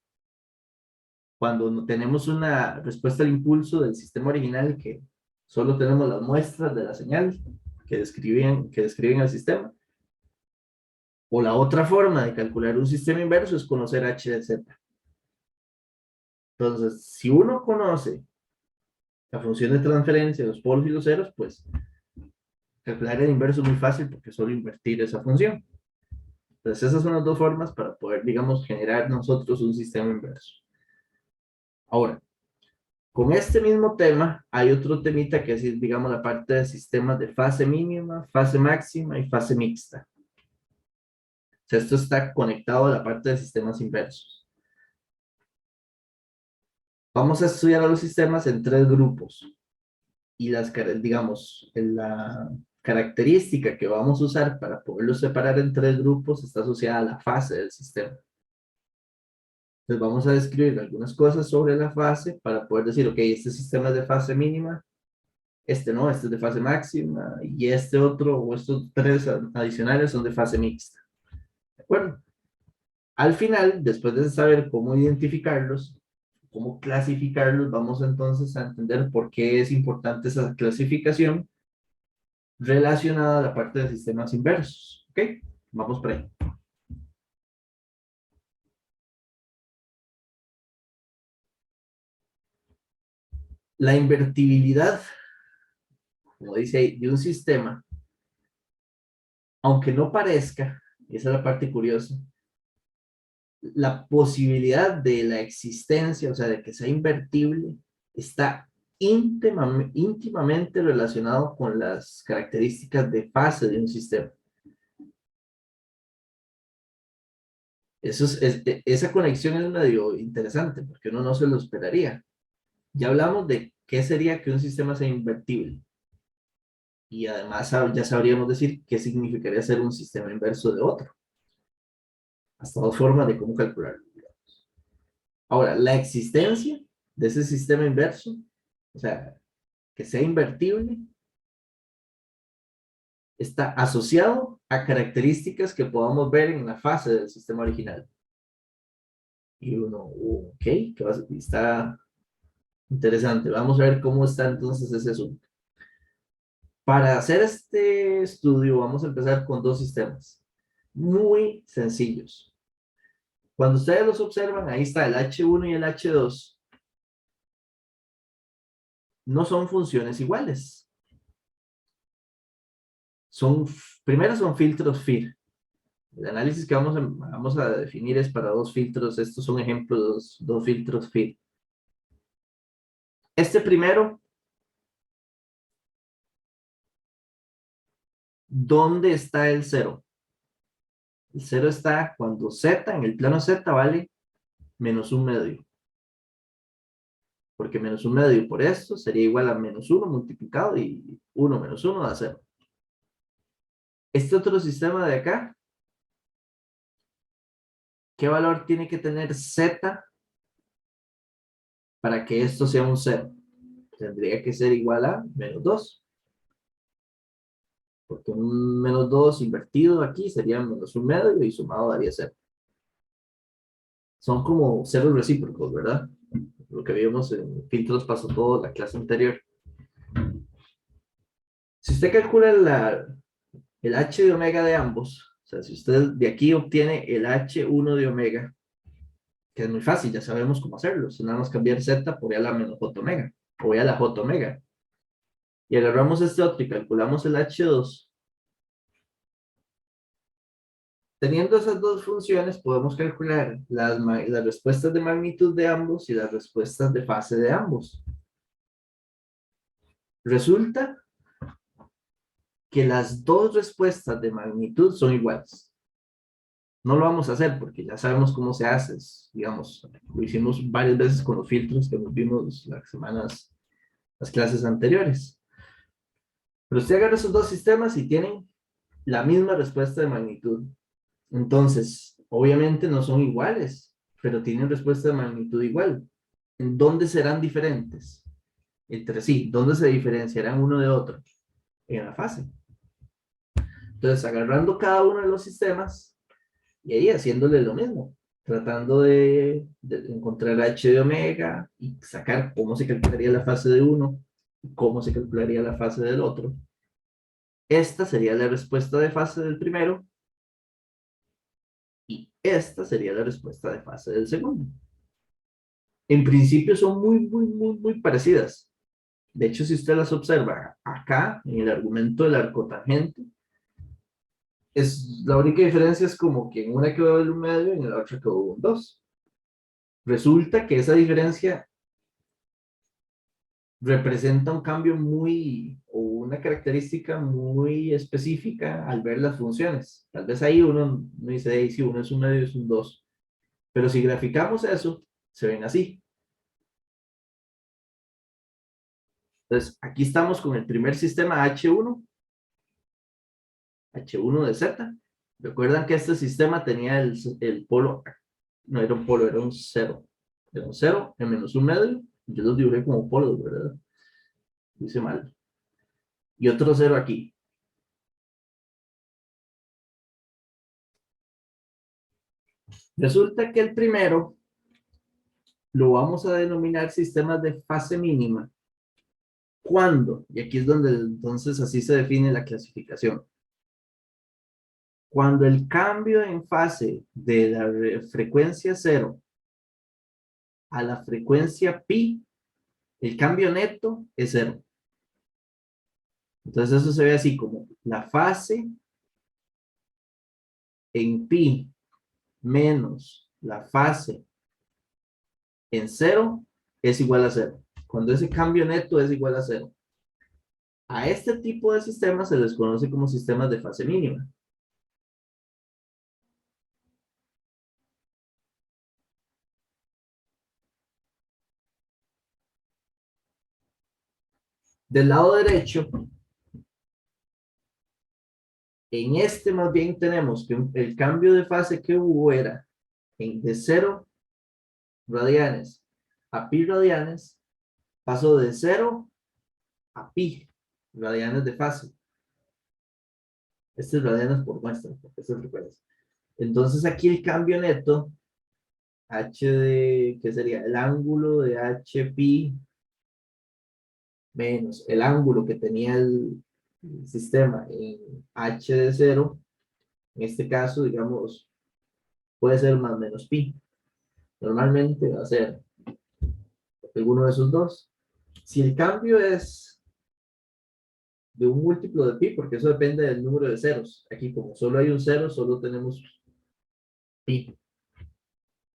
cuando tenemos una respuesta al impulso del sistema original, que solo tenemos las muestras de la señal que describen el sistema. O la otra forma de calcular un sistema inverso es conocer h de z. Entonces, si uno conoce la función de transferencia, los polos y los ceros, pues calcular el inverso es muy fácil porque es solo invertir esa función. Entonces, esas son las dos formas para poder, digamos, generar nosotros un sistema inverso. Ahora, con este mismo tema, hay otro temita que es, digamos, la parte de sistemas de fase mínima, fase máxima y fase mixta. O sea, esto está conectado a la parte de sistemas inversos. Vamos a estudiar a los sistemas en tres grupos. Y digamos, la característica que vamos a usar para poderlos separar en tres grupos está asociada a la fase del sistema. Entonces vamos a describir algunas cosas sobre la fase para poder decir, ok, este sistema es de fase mínima, este no, este es de fase máxima, y este otro, o estos tres adicionales son de fase mixta. ¿De acuerdo? Al final, después de saber cómo identificarlos, cómo clasificarlos, vamos entonces a entender por qué es importante esa clasificación relacionada a la parte de sistemas inversos. ¿Ok? Vamos por ahí. La invertibilidad, como dice ahí, de un sistema, aunque no parezca, y esa es la parte curiosa, la posibilidad de la existencia, o sea, de que sea invertible, está íntimamente relacionado con las características de fase de un sistema. Esa conexión es medio interesante porque uno no se lo esperaría. Ya hablamos de qué sería que un sistema sea invertible. Y además ya sabríamos decir qué significaría ser un sistema inverso de otro. Hasta dos formas de cómo calcularlo. Ahora, la existencia de ese sistema inverso, o sea, que sea invertible, está asociado a características que podamos ver en la fase del sistema original. Y uno, ok, está interesante. Vamos a ver cómo está entonces ese asunto. Para hacer este estudio vamos a empezar con dos sistemas muy sencillos. Cuando ustedes los observan, ahí está el H1 y el H2. No son funciones iguales. Primero son filtros FIR. El análisis que vamos a definir es para dos filtros. Estos son ejemplos de dos filtros FIR. Este primero, ¿dónde está el cero? El cero está cuando z, en el plano z, vale menos un medio. Porque menos un medio por esto sería igual a menos 1 multiplicado y 1 menos 1 da 0. Este otro sistema de acá, ¿qué valor tiene que tener z para que esto sea un 0? Tendría que ser igual a menos 2. Porque un menos 2 invertido aquí sería menos un medio y sumado daría 0. Son como ceros recíprocos, ¿verdad? Lo que vimos en filtros pasó todo la clase anterior. Si usted calcula el h de omega de ambos, o sea, si usted de aquí obtiene el h1 de omega, que es muy fácil, ya sabemos cómo hacerlo, es nada más cambiar z por a la menos j omega, o a la j omega. Y agarramos este otro y calculamos el h2. Teniendo esas dos funciones, podemos calcular las respuestas de magnitud de ambos y las respuestas de fase de ambos. Resulta que las dos respuestas de magnitud son iguales. No lo vamos a hacer porque ya sabemos cómo se hace. Digamos, lo hicimos varias veces con los filtros que nos vimos las clases anteriores. Pero usted agarra esos dos sistemas y tienen la misma respuesta de magnitud. Entonces, obviamente no son iguales, pero tienen respuesta de magnitud igual. ¿En dónde serán diferentes? Entre sí, ¿dónde se diferenciarán uno de otro? En la fase. Entonces, agarrando cada uno de los sistemas y ahí haciéndole lo mismo, tratando de encontrar h de omega y sacar cómo se calcularía la fase de uno y cómo se calcularía la fase del otro. Esta sería la respuesta de fase del primero y esta sería la respuesta de fase del segundo. En principio son muy parecidas. De hecho, si usted las observa acá, en el argumento del arcotangente, la única diferencia es como que en una quedó el 1 medio y en la otra quedó un 2. Resulta que esa diferencia representa un cambio o una característica muy específica al ver las funciones. Tal vez ahí uno no dice, hey, si uno es un medio es un 2. Pero si graficamos eso, se ven así. Entonces, aquí estamos con el primer sistema H1 de Z. Recuerdan que este sistema tenía el polo, no era un polo, era un cero. Era un cero en menos un medio. Yo los dibujé como polos, ¿verdad? Hice mal. Y otro cero aquí. Resulta que el primero lo vamos a denominar sistemas de fase mínima. ¿Cuándo? Y aquí es donde entonces así se define la clasificación. Cuando el cambio en fase de la frecuencia cero a la frecuencia pi, el cambio neto es cero. Entonces eso se ve así como la fase en pi menos la fase en cero es igual a cero. Cuando ese cambio neto es igual a cero. A este tipo de sistemas se les conoce como sistemas de fase mínima. Del lado derecho, en este más bien tenemos que el cambio de fase que hubo era de 0 radianes a pi radianes, pasó de 0 a pi radianes de fase. Este es radianes por muestra, porque es frecuencia. Entonces aquí el cambio neto, h de, ¿qué sería? El ángulo de h pi menos el ángulo que tenía el sistema en h de 0, en este caso, digamos, puede ser más menos pi. Normalmente va a ser alguno de esos dos. Si el cambio es de un múltiplo de pi, porque eso depende del número de ceros. Aquí como solo hay un cero, solo tenemos pi.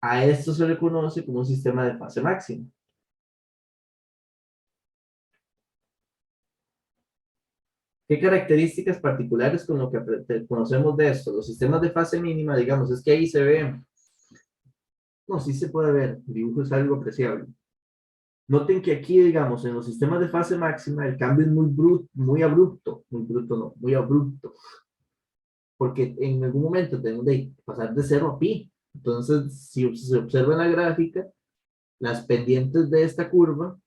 A esto se le conoce como un sistema de fase máxima. ¿Qué características particulares con lo que conocemos de esto? Los sistemas de fase mínima, digamos, es que ahí se ve, no, sí se puede ver, el dibujo es algo apreciable. Noten que aquí, digamos, en los sistemas de fase máxima, el cambio es muy abrupto, muy bruto no, muy abrupto, porque en algún momento tenemos de pasar de 0 a pi. Entonces, si se observa en la gráfica, las pendientes de esta curva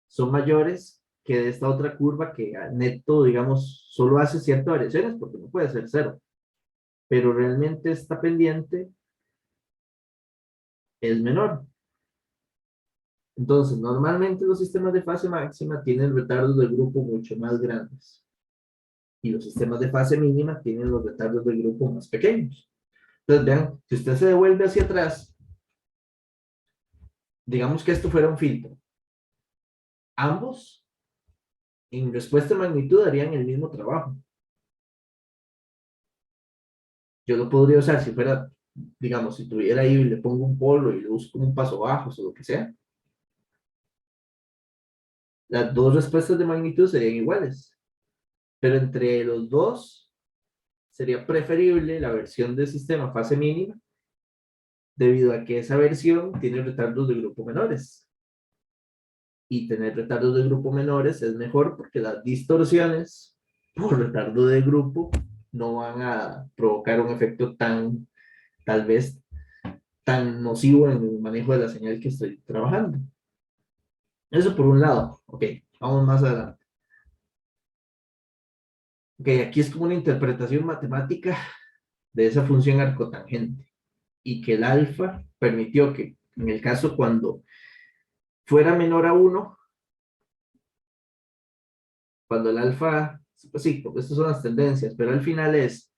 son mayores que de esta otra curva que neto, digamos, solo hace ciertas variaciones, porque no puede ser 0. Pero realmente esta pendiente es menor. Entonces, normalmente los sistemas de fase máxima tienen retardos del grupo mucho más grandes. Y los sistemas de fase mínima tienen los retardos del grupo más pequeños. Entonces, vean, si usted se devuelve hacia atrás, digamos que esto fuera un filtro. Ambos, en respuesta a magnitud, harían el mismo trabajo. Yo lo podría usar si fuera, digamos, si tuviera ahí y le pongo un polo y le busco un paso bajo o lo que sea. Las dos respuestas de magnitud serían iguales. Pero entre los dos, sería preferible la versión del sistema fase mínima, debido a que esa versión tiene retardos de grupo menores. Y tener retardos de grupo menores es mejor porque las distorsiones por retardo de grupo, no van a provocar un efecto tan, tal vez, tan nocivo en el manejo de la señal que estoy trabajando. Eso por un lado. Ok, vamos más adelante. Ok, aquí es como una interpretación matemática de esa función arcotangente y que el alfa permitió que en el caso cuando fuera menor a 1, cuando el alfa, pues sí, estas son las tendencias, pero al final es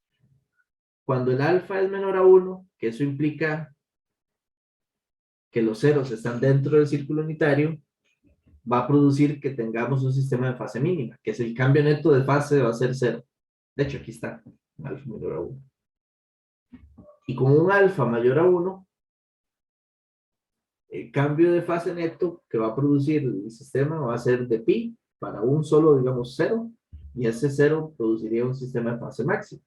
cuando el alfa es menor a 1, que eso implica que los ceros están dentro del círculo unitario, va a producir que tengamos un sistema de fase mínima, que es el cambio neto de fase va a ser 0. De hecho, aquí está, alfa menor a 1. Y con un alfa mayor a 1, el cambio de fase neto que va a producir el sistema va a ser de pi para un solo, digamos, 0, y ese 0 produciría un sistema de fase máxima.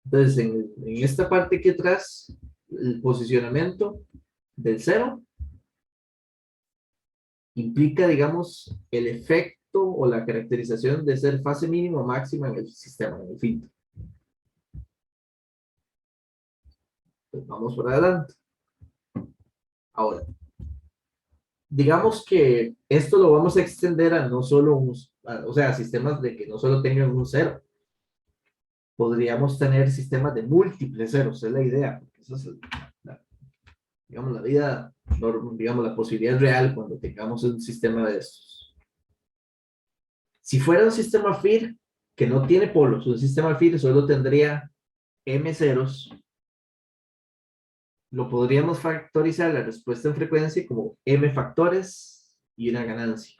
Entonces, en esta parte aquí atrás, el posicionamiento del 0 implica, digamos, el efecto o la caracterización de ser fase mínima o máxima en el sistema, en el filtro. Pues vamos por adelante. Ahora, digamos que esto lo vamos a extender a no solo o sea, a sistemas de que no solo tengan un 0. Podríamos tener sistemas de múltiples ceros, es la idea, porque eso es digamos, la vida, digamos, la posibilidad real cuando tengamos un sistema de estos. Si fuera un sistema FIR que no tiene polos, un sistema FIR solo tendría m ceros, lo podríamos factorizar la respuesta en frecuencia como m factores y una ganancia.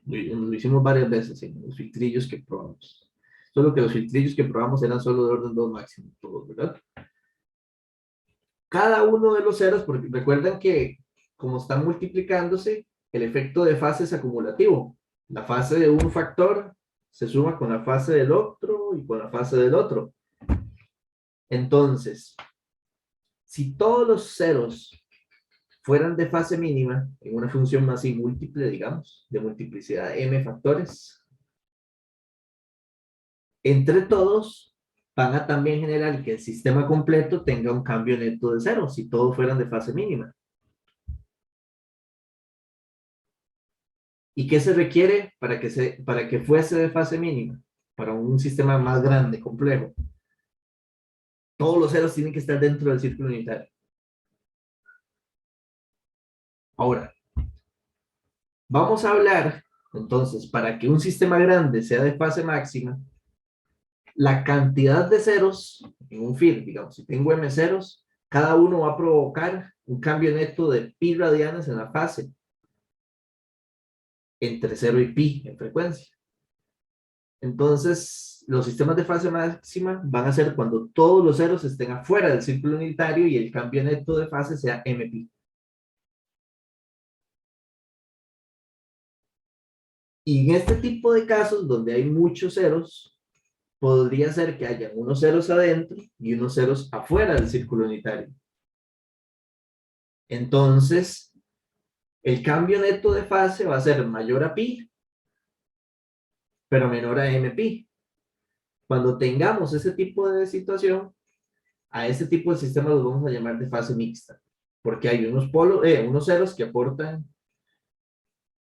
Lo hicimos varias veces en los filtrillos que probamos. Solo que los filtrillos que probamos eran solo de orden 2 máximo, todos, ¿verdad? Cada uno de los ceros, porque recuerden que como están multiplicándose, el efecto de fase es acumulativo. La fase de un factor se suma con la fase del otro y con la fase del otro. Entonces, si todos los ceros fueran de fase mínima, en una función más y múltiple, digamos, de multiplicidad de m factores, entre todos van a también generar que el sistema completo tenga un cambio neto de cero, si todos fueran de fase mínima. ¿Y qué se requiere para que fuese de fase mínima? Para un sistema más grande, complejo. Todos los ceros tienen que estar dentro del círculo unitario. Ahora, vamos a hablar, entonces, para que un sistema grande sea de fase máxima, la cantidad de ceros en un FIR, digamos, si tengo m ceros, cada uno va a provocar un cambio neto de pi radianes en la fase, entre 0 y pi en frecuencia. Entonces, los sistemas de fase máxima van a ser cuando todos los ceros estén afuera del círculo unitario y el cambio neto de fase sea mpi. Y en este tipo de casos, donde hay muchos ceros, podría ser que haya unos ceros adentro y unos ceros afuera del círculo unitario. Entonces, el cambio neto de fase va a ser mayor a pi, pero menor a mpi. Cuando tengamos ese tipo de situación, a ese tipo de sistema los vamos a llamar de fase mixta, porque hay unos ceros que aportan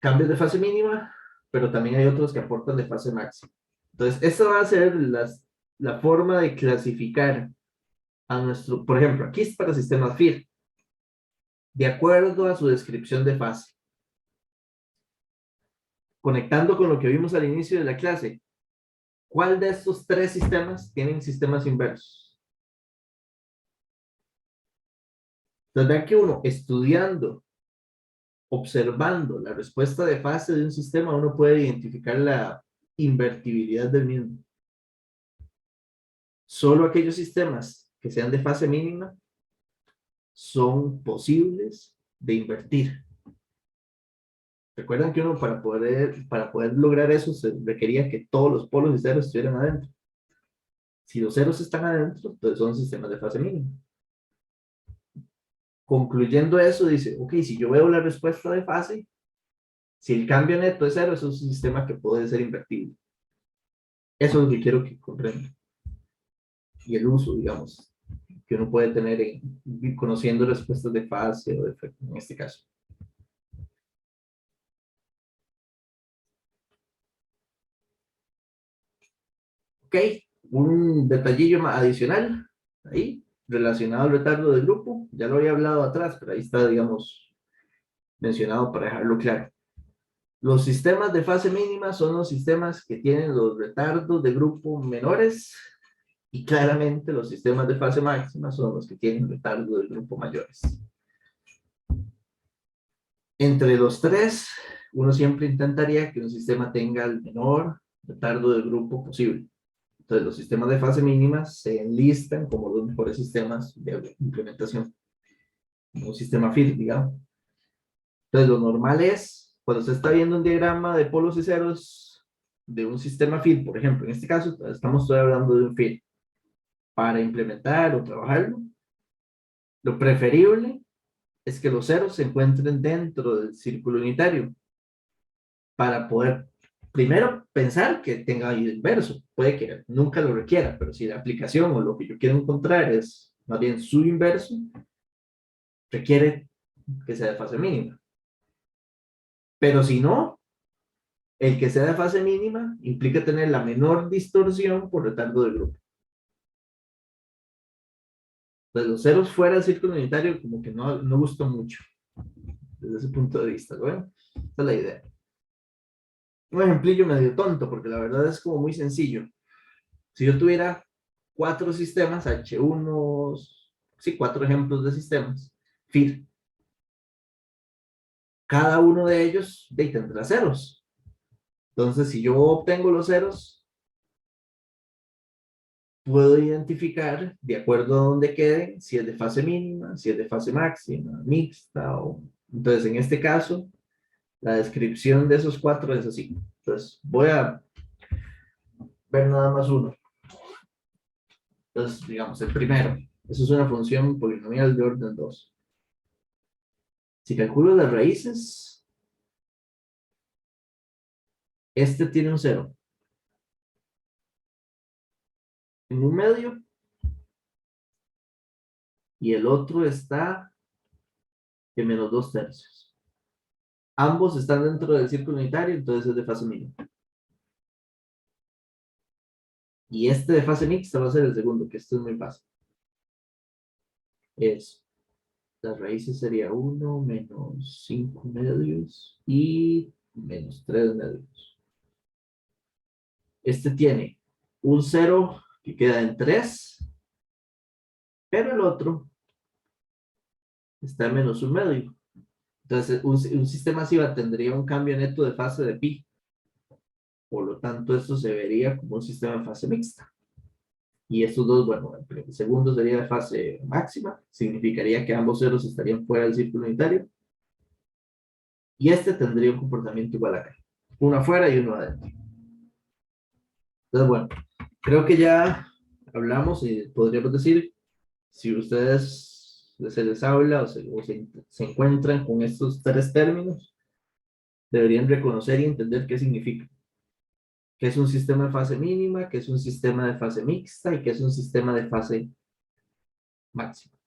cambios de fase mínima, pero también hay otros que aportan de fase máxima. Entonces, esta va a ser la forma de clasificar a nuestro, por ejemplo, aquí es para sistemas FIR, de acuerdo a su descripción de fase. Conectando con lo que vimos al inicio de la clase, ¿cuál de estos tres sistemas tienen sistemas inversos? Entonces, vean que uno, estudiando, observando la respuesta de fase de un sistema, uno puede identificar la invertibilidad del mismo. Solo aquellos sistemas que sean de fase mínima son posibles de invertir. Recuerdan que uno para poder lograr eso se requería que todos los polos y ceros estuvieran adentro. Si los ceros están adentro, entonces son sistemas de fase mínima. Concluyendo eso, dice, ok, si yo veo la respuesta de fase, Si el cambio neto es cero, eso es un sistema que puede ser invertible. Eso es lo que quiero que comprendan. Y el uso, digamos, que uno puede tener conociendo respuestas de fase o de efecto, en este caso. Ok, un detallillo adicional ahí, relacionado al retardo del grupo. Ya lo había hablado atrás, pero ahí está, digamos, mencionado para dejarlo claro. Los sistemas de fase mínima son los sistemas que tienen los retardos de grupo menores y claramente los sistemas de fase máxima son los que tienen retardo de grupo mayores. Entre los tres, uno siempre intentaría que un sistema tenga el menor retardo de grupo posible. Entonces, los sistemas de fase mínima se enlistan como los mejores sistemas de implementación. Un sistema FIT, digamos. Entonces, lo normal es, cuando se está viendo un diagrama de polos y ceros de un sistema FIT, por ejemplo, en este caso, estamos todavía hablando de un FIT. Para implementar o trabajarlo, lo preferible es que los ceros se encuentren dentro del círculo unitario para poder, primero, pensar que tenga inverso. Puede que nunca lo requiera, pero si la aplicación o lo que yo quiero encontrar es más bien su inverso, requiere que sea de fase mínima. Pero si no, el que sea de fase mínima implica tener la menor distorsión por retardo del grupo. Entonces, los ceros fuera del círculo unitario como que no gustó mucho desde ese punto de vista. ¿Bueno? Esa es la idea. Un ejemplillo medio tonto, porque la verdad es como muy sencillo. Si yo tuviera 4 sistemas, H1, sí, 4 ejemplos de sistemas, FIT, cada uno de ellos tendrá ceros. Entonces, si yo obtengo los ceros, puedo identificar, de acuerdo a dónde queden, si es de fase mínima, si es de fase máxima, mixta, o... Entonces, en este caso, la descripción de esos 4 es así. Entonces, voy a ver nada más uno. Entonces, digamos, el primero. Eso es una función polinomial de orden 2. Si calculo las raíces, este tiene un 0. En un medio. Y el otro está en menos 2/3. Ambos están dentro del círculo unitario, entonces es de fase mínima. Y este de fase mixta va a ser el segundo, que esto es muy fácil. Las raíces sería 1 menos 5 medios y menos 3 medios. Este tiene un 0 que queda en 3, pero el otro está en menos 1 medio. Entonces, un sistema así tendría un cambio neto de fase de pi. Por lo tanto, esto se vería como un sistema de fase mixta. Y estos dos, bueno, el segundo sería de fase máxima, significaría que ambos ceros estarían fuera del círculo unitario. Y este tendría un comportamiento igual acá. Uno afuera y uno adentro. Entonces, bueno, creo que ya hablamos y podríamos decir, si ustedes se les habla o se encuentran con estos 3 términos, deberían reconocer y entender qué significa. Que es un sistema de fase mínima, que es un sistema de fase mixta y que es un sistema de fase máxima.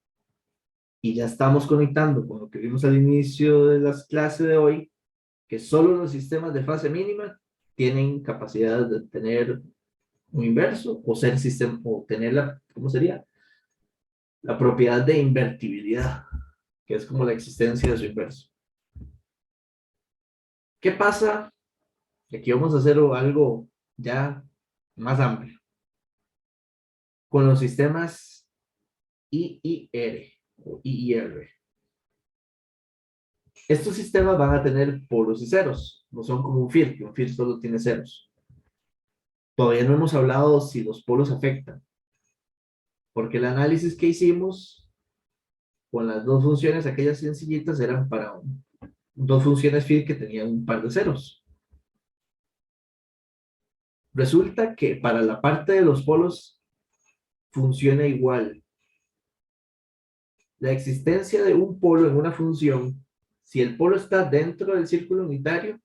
Y ya estamos conectando con lo que vimos al inicio de las clases de hoy, que solo los sistemas de fase mínima tienen capacidad de tener un inverso o ser sistema o tener la, ¿cómo sería? La propiedad de invertibilidad, que es como la existencia de su inverso. ¿Qué pasa? Aquí vamos a hacer algo ya más amplio. Con los sistemas IIR o IIR. Estos sistemas van a tener polos y ceros, no son como un FIR, que un FIR solo tiene ceros. Todavía no hemos hablado si los polos afectan, porque el análisis que hicimos con las dos funciones, aquellas sencillitas, eran para dos funciones FIR que tenían un par de ceros. Resulta que para la parte de los polos funciona igual. La existencia de un polo en una función, si el polo está dentro del círculo unitario,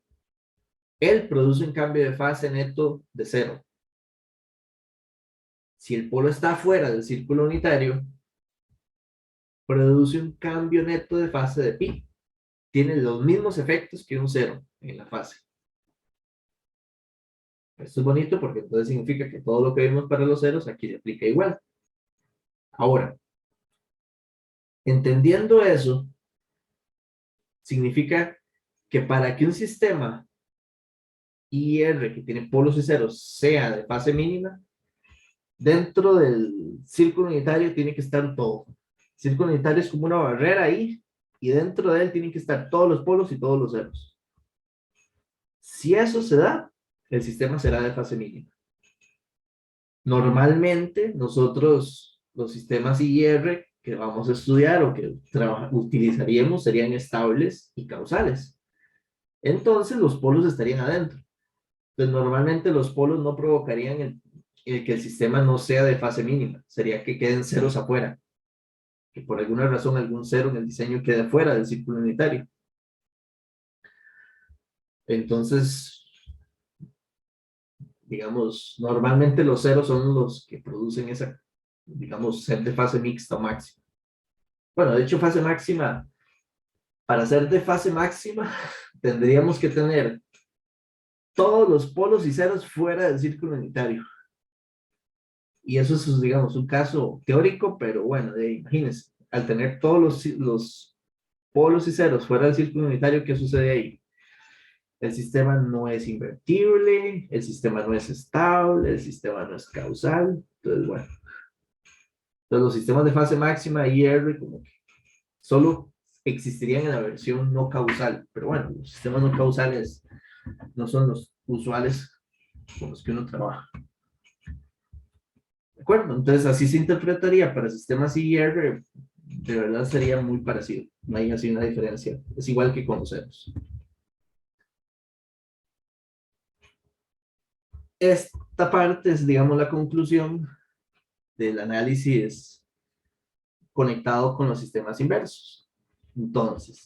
él produce un cambio de fase neto de 0. Si el polo está fuera del círculo unitario, produce un cambio neto de fase de pi. Tiene los mismos efectos que un 0 en la fase. Esto es bonito porque entonces significa que todo lo que vimos para los ceros aquí se aplica igual. Ahora, entendiendo eso, significa que para que un sistema IR que tiene polos y ceros sea de fase mínima, dentro del círculo unitario tiene que estar todo. El círculo unitario es como una barrera ahí, y dentro de él tienen que estar todos los polos y todos los ceros. Si eso se da, el sistema será de fase mínima. Normalmente, nosotros, los sistemas IR que vamos a estudiar o que utilizaríamos serían estables y causales. Entonces, los polos estarían adentro. Entonces, normalmente los polos no provocarían el que el sistema no sea de fase mínima. Sería que queden ceros afuera. Que por alguna razón algún cero en el diseño quede fuera del círculo unitario. Entonces, digamos, normalmente los ceros son los que producen esa, digamos, ser de fase mixta o máxima. Bueno, de hecho, fase máxima, para ser de fase máxima, tendríamos que tener todos los polos y ceros fuera del círculo unitario. Y eso es, digamos, un caso teórico, pero bueno, imagínense, al tener todos los polos y ceros fuera del círculo unitario, ¿qué sucede ahí? El sistema no es invertible, el sistema no es estable, el sistema no es causal. Entonces, bueno. Entonces, los sistemas de fase máxima IR como que solo existirían en la versión no causal. Pero bueno, los sistemas no causales no son los usuales con los que uno trabaja. ¿De acuerdo? Entonces, así se interpretaría para sistemas IR. De verdad sería muy parecido. No hay así una diferencia. Es igual que con los ceros. Esta parte es, digamos, la conclusión del análisis conectado con los sistemas inversos. Entonces,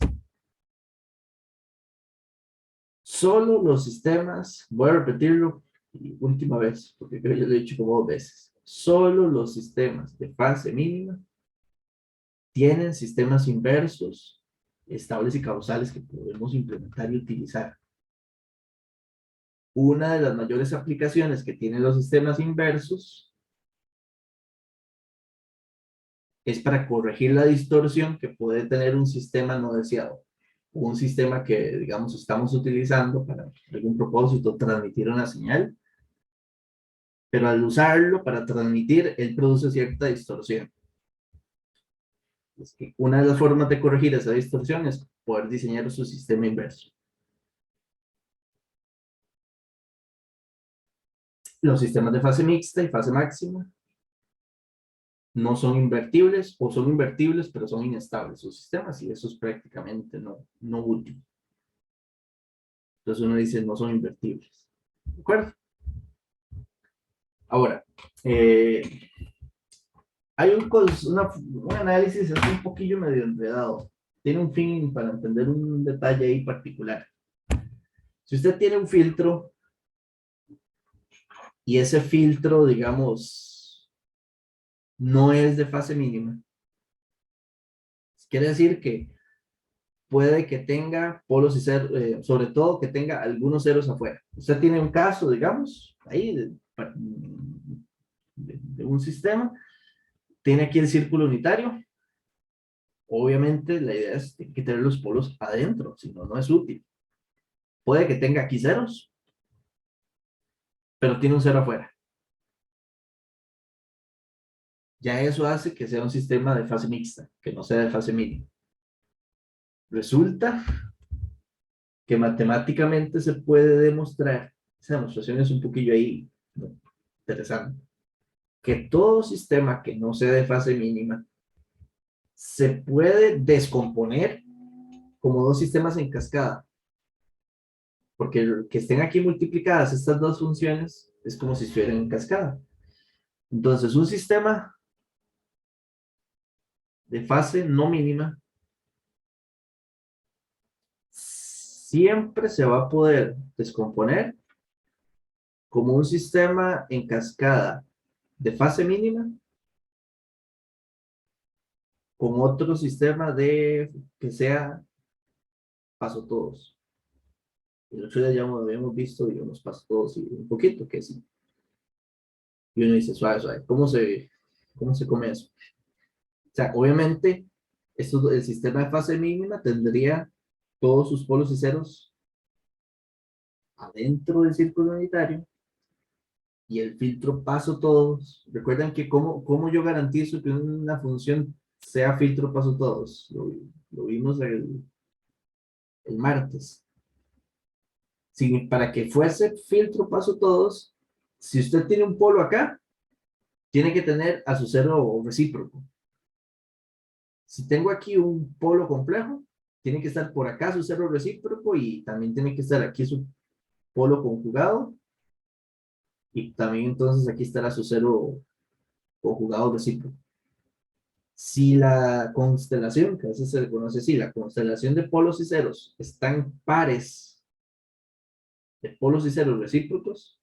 solo los sistemas, voy a repetirlo última vez, porque creo que ya lo he dicho como 2 veces, solo los sistemas de fase mínima tienen sistemas inversos estables y causales que podemos implementar y utilizar. Una de las mayores aplicaciones que tienen los sistemas inversos es para corregir la distorsión que puede tener un sistema no deseado. Un sistema que, digamos, estamos utilizando para algún propósito, transmitir una señal, pero al usarlo para transmitir, él produce cierta distorsión. Es que una de las formas de corregir esa distorsión es poder diseñar su sistema inverso. Los sistemas de fase mixta y fase máxima no son invertibles, o son invertibles, pero son inestables sus sistemas, y eso es prácticamente no útil. Entonces uno dice, no son invertibles. ¿De acuerdo? Ahora, hay un análisis así un poquillo medio enredado. Tiene un fin para entender un detalle ahí particular. Si usted tiene un filtro y ese filtro, digamos, no es de fase mínima, quiere decir que puede que tenga polos y ceros, sobre todo que tenga algunos ceros afuera. Usted tiene un caso, digamos, ahí de un sistema, tiene aquí el círculo unitario. Obviamente la idea es que tener los polos adentro, si no, no es útil. Puede que tenga aquí ceros, pero tiene un cero afuera. Ya eso hace que sea un sistema de fase mixta, que no sea de fase mínima. Resulta que matemáticamente se puede demostrar, esa demostración es un poquillo ahí, ¿no?, interesante, que todo sistema que no sea de fase mínima se puede descomponer como dos sistemas en cascada, porque que estén aquí multiplicadas estas dos funciones es como si estuvieran en cascada. Entonces, un sistema de fase no mínima, siempre se va a poder descomponer como un sistema en cascada de fase mínima con otro sistema de que sea paso todos. Y el otro día ya lo habíamos visto y unos paso todos y un poquito que sí. Y uno dice, suave, suave, cómo se come eso? O sea, obviamente, el sistema de fase mínima tendría todos sus polos y ceros adentro del círculo unitario y el filtro paso todos. Recuerden que cómo yo garantizo que una función sea filtro paso todos. Lo vimos el martes. Para que fuese filtro paso todos, si usted tiene un polo acá, tiene que tener a su cero recíproco. Si tengo aquí un polo complejo, tiene que estar por acá su cero recíproco y también tiene que estar aquí su polo conjugado y también entonces aquí estará su cero conjugado recíproco. Si la constelación, que a veces se le conoce así, la constelación de polos y ceros están pares de polos y ceros recíprocos,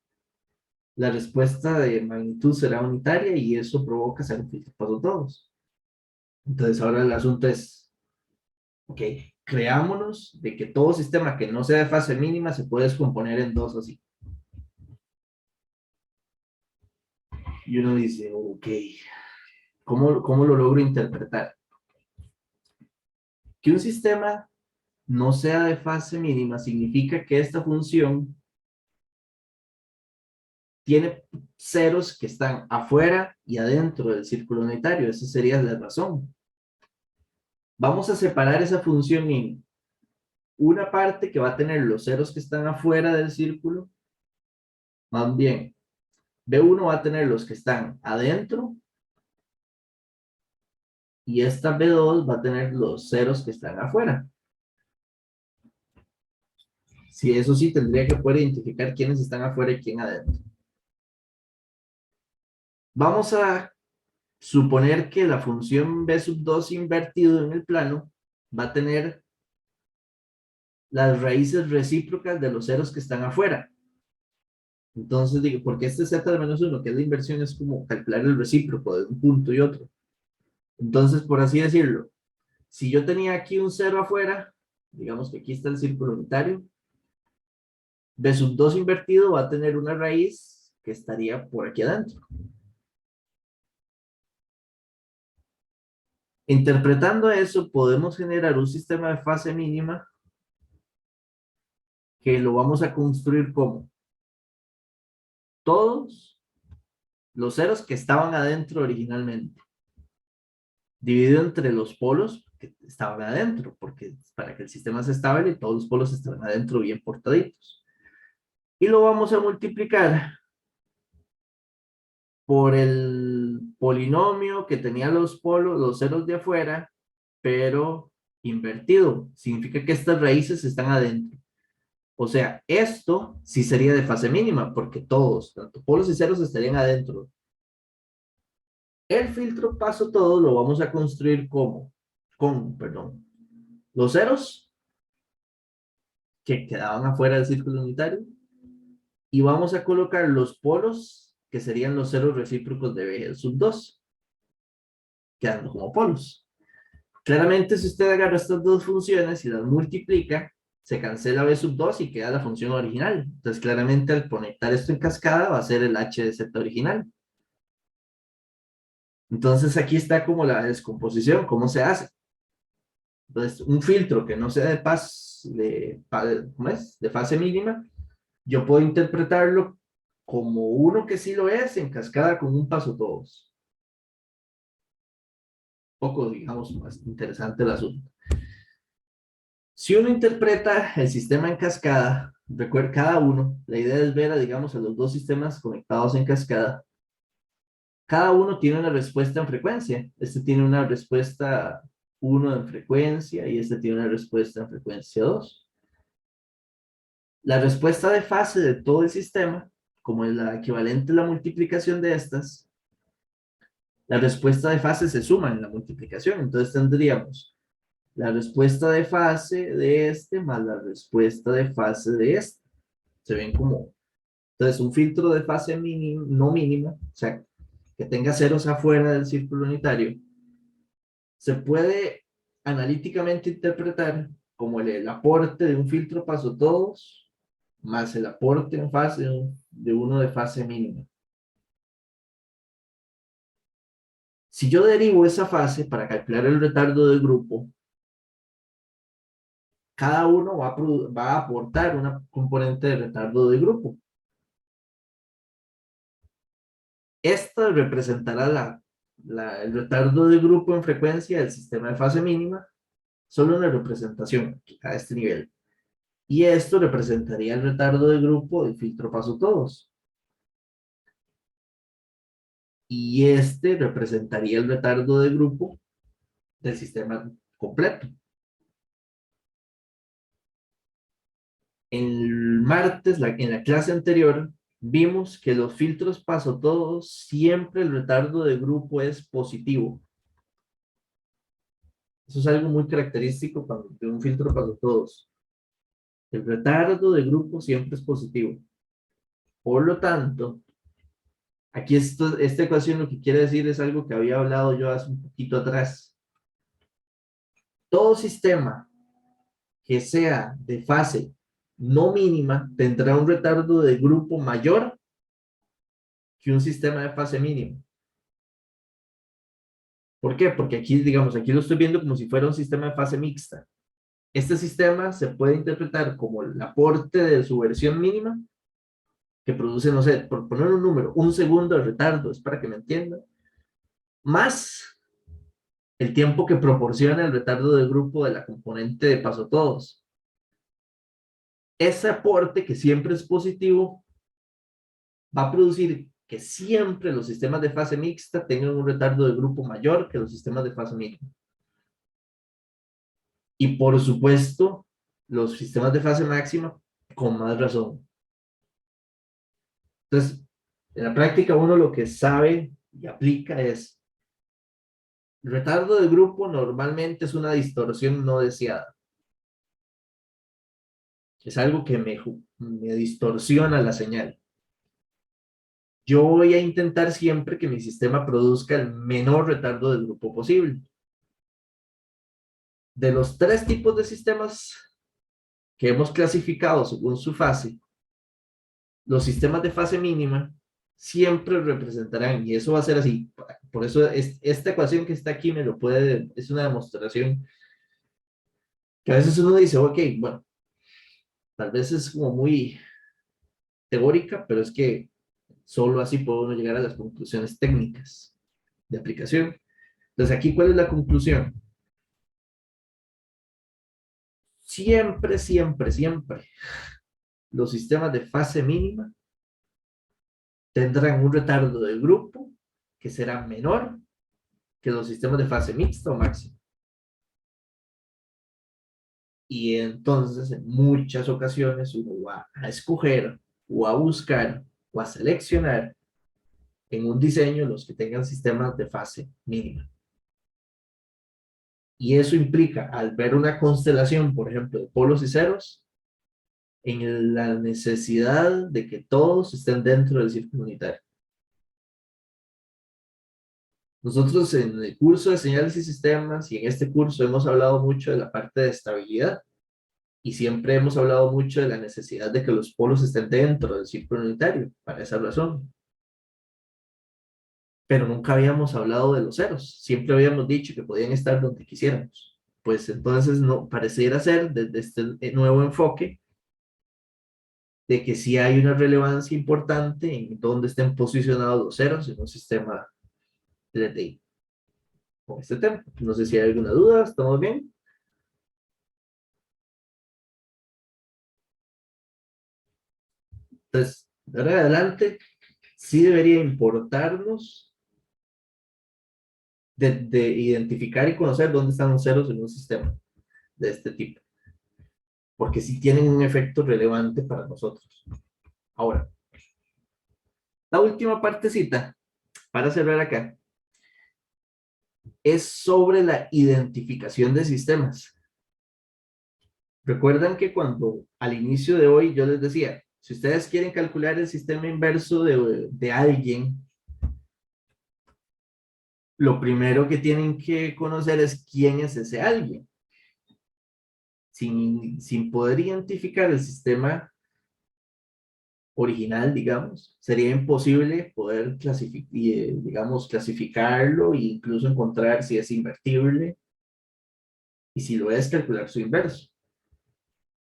la respuesta de magnitud será unitaria y eso provoca ser un filtro paso todos. Entonces ahora el asunto es, ok, creámonos de que todo sistema que no sea de fase mínima se puede descomponer en dos así. Y uno dice, ok, ¿cómo lo logro interpretar? Que un sistema no sea de fase mínima significa que esta función tiene ceros que están afuera y adentro del círculo unitario. Esa sería la razón. Vamos a separar esa función en una parte que va a tener los ceros que están afuera del círculo. Más bien, B1 va a tener los que están adentro y esta B2 va a tener los ceros que están afuera. Si eso sí, tendría que poder identificar quiénes están afuera y quién adentro. Vamos a suponer que la función B sub 2 invertido en el plano va a tener las raíces recíprocas de los ceros que están afuera. Entonces digo, porque este z de menos 1, que es la inversión, es como calcular el recíproco de un punto y otro. Entonces, por así decirlo, si yo tenía aquí un cero afuera, digamos que aquí está el círculo unitario, B sub 2 invertido va a tener una raíz que estaría por aquí adentro. Interpretando eso, podemos generar un sistema de fase mínima que lo vamos a construir como todos los ceros que estaban adentro originalmente, dividido entre los polos que estaban adentro, porque para que el sistema sea estable, todos los polos estaban adentro bien portaditos. Y lo vamos a multiplicar por el polinomio que tenía los polos, los ceros de afuera, pero invertido. Significa que estas raíces están adentro. O sea, esto sí sería de fase mínima, porque todos, tanto polos y ceros, estarían adentro. El filtro paso todo lo vamos a construir perdón, los ceros que quedaban afuera del círculo unitario y vamos a colocar los polos que serían los ceros recíprocos de B sub 2, quedando como polos. Claramente, si usted agarra estas dos funciones y las multiplica, se cancela B sub 2 y queda la función original. Entonces, claramente, al conectar esto en cascada, va a ser el h de z original. Entonces, aquí está como la descomposición, cómo se hace. Entonces, un filtro que no sea ¿cómo es? De fase mínima, yo puedo interpretarlo como uno que sí lo es en cascada con un paso todos. Poco, digamos, más interesante el asunto. Si uno interpreta el sistema en cascada, recuerda cada uno, la idea es ver, digamos, a los dos sistemas conectados en cascada. Cada uno tiene una respuesta en frecuencia. Este tiene una respuesta 1 en frecuencia y este tiene una respuesta en frecuencia 2. La respuesta de fase de todo el sistema, como es la equivalente a la multiplicación de estas, la respuesta de fase se suma en la multiplicación. Entonces tendríamos la respuesta de fase de este más la respuesta de fase de este. Se ven como, entonces un filtro de fase mínima, no mínima, o sea, que tenga ceros afuera del círculo unitario, se puede analíticamente interpretar como el aporte de un filtro paso todos más el aporte en fase de uno de fase mínima. Si yo derivo esa fase para calcular el retardo del grupo, cada uno va a aportar una componente de retardo de grupo. Esta representará el retardo de grupo en frecuencia del sistema de fase mínima, solo una representación a este nivel. Y esto representaría el retardo de grupo del filtro paso todos. Y este representaría el retardo de grupo del sistema completo. El martes, en la clase anterior, vimos que los filtros paso todos, siempre el retardo de grupo es positivo. Eso es algo muy característico de un filtro paso todos. El retardo de grupo siempre es positivo. Por lo tanto, aquí esta ecuación lo que quiere decir es algo que había hablado yo hace un poquito atrás. Todo sistema que sea de fase no mínima tendrá un retardo de grupo mayor que un sistema de fase mínima. ¿Por qué? Porque aquí, digamos, aquí lo estoy viendo como si fuera un sistema de fase mixta. Este sistema se puede interpretar como el aporte de su versión mínima, que produce, no sé, por poner un número, un segundo de retardo, es para que me entiendan, más el tiempo que proporciona el retardo del grupo de la componente de paso todos. Ese aporte, que siempre es positivo, va a producir que siempre los sistemas de fase mixta tengan un retardo de grupo mayor que los sistemas de fase mínima. Y por supuesto, los sistemas de fase máxima con más razón. Entonces, en la práctica uno lo que sabe y aplica es, el retardo de grupo normalmente es una distorsión no deseada. Es algo que me distorsiona la señal. Yo voy a intentar siempre que mi sistema produzca el menor retardo de grupo posible. De los tres tipos de sistemas que hemos clasificado según su fase, los sistemas de fase mínima siempre representarán, y eso va a ser así. Por eso esta ecuación que está aquí es una demostración que a veces uno dice, ok, bueno, tal vez es como muy teórica, pero es que solo así puede uno llegar a las conclusiones técnicas de aplicación. Entonces, aquí, ¿cuál es la conclusión? Siempre, siempre, siempre, los sistemas de fase mínima tendrán un retardo de grupo que será menor que los sistemas de fase mixta o máxima. Y entonces, en muchas ocasiones, uno va a escoger o a buscar o a seleccionar en un diseño los que tengan sistemas de fase mínima. Y eso implica, al ver una constelación, por ejemplo, de polos y ceros, en la necesidad de que todos estén dentro del círculo unitario. Nosotros en el curso de señales y sistemas y en este curso hemos hablado mucho de la parte de estabilidad y siempre hemos hablado mucho de la necesidad de que los polos estén dentro del círculo unitario, para esa razón. Pero nunca habíamos hablado de los ceros, siempre habíamos dicho que podían estar donde quisiéramos. Pues entonces no pareciera ser desde este nuevo enfoque de que sí hay una relevancia importante en dónde estén posicionados los ceros en un sistema de DTI. Con este tema, no sé si hay alguna duda, ¿estamos bien? Entonces, de ahora en adelante, sí debería importarnos de identificar y conocer dónde están los ceros en un sistema de este tipo, porque sí tienen un efecto relevante para nosotros. Ahora, la última partecita, para cerrar acá, es sobre la identificación de sistemas. Recuerdan que cuando al inicio de hoy yo les decía, si ustedes quieren calcular el sistema inverso de alguien, lo primero que tienen que conocer es quién es ese alguien. Sin poder identificar el sistema original, digamos, sería imposible poder digamos, clasificarlo e incluso encontrar si es invertible y si lo es, calcular su inverso.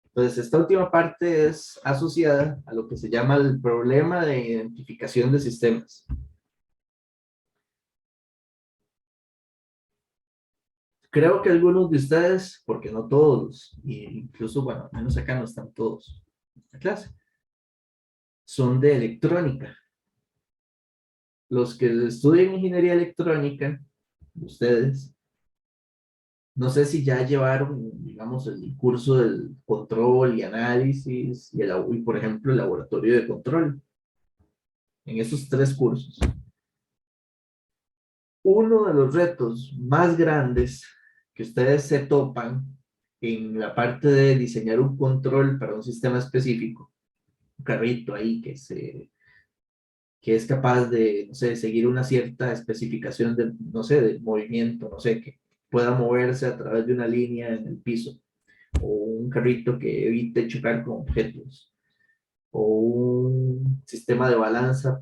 Entonces, esta última parte es asociada a lo que se llama el problema de identificación de sistemas. Creo que algunos de ustedes, porque no todos, e incluso, bueno, al menos acá no están todos en la clase, son de electrónica. Los que estudian ingeniería electrónica, ustedes, no sé si ya llevaron, digamos, el curso del control y análisis y por ejemplo, el laboratorio de control. En esos tres cursos. Uno de los retos más grandes que ustedes se topan en la parte de diseñar un control para un sistema específico, un carrito ahí que es capaz de, no sé, seguir una cierta especificación de, no sé, de movimiento, no sé, que pueda moverse a través de una línea en el piso, o un carrito que evite chocar con objetos, o un sistema de balanza,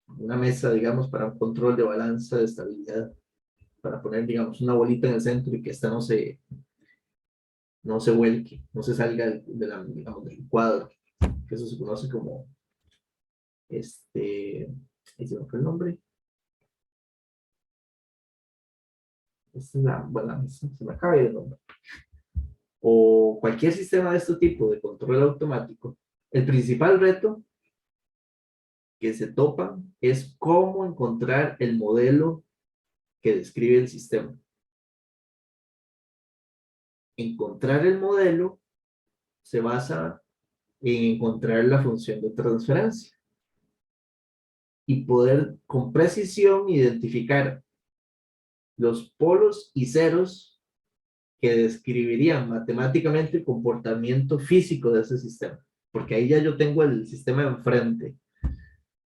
una mesa, digamos, para un control de balanza de estabilidad, para poner, digamos, una bolita en el centro y que esta no se vuelque, no se salga digamos, del cuadro, que eso se conoce como, ahí se me fue el nombre, esta es bueno, se me acaba de ir el nombre, o cualquier sistema de este tipo de control automático, el principal reto que se topan es cómo encontrar el modelo que describe el sistema. Encontrar el modelo se basa en encontrar la función de transferencia y poder con precisión identificar los polos y ceros que describirían matemáticamente el comportamiento físico de ese sistema. Porque ahí ya yo tengo el sistema enfrente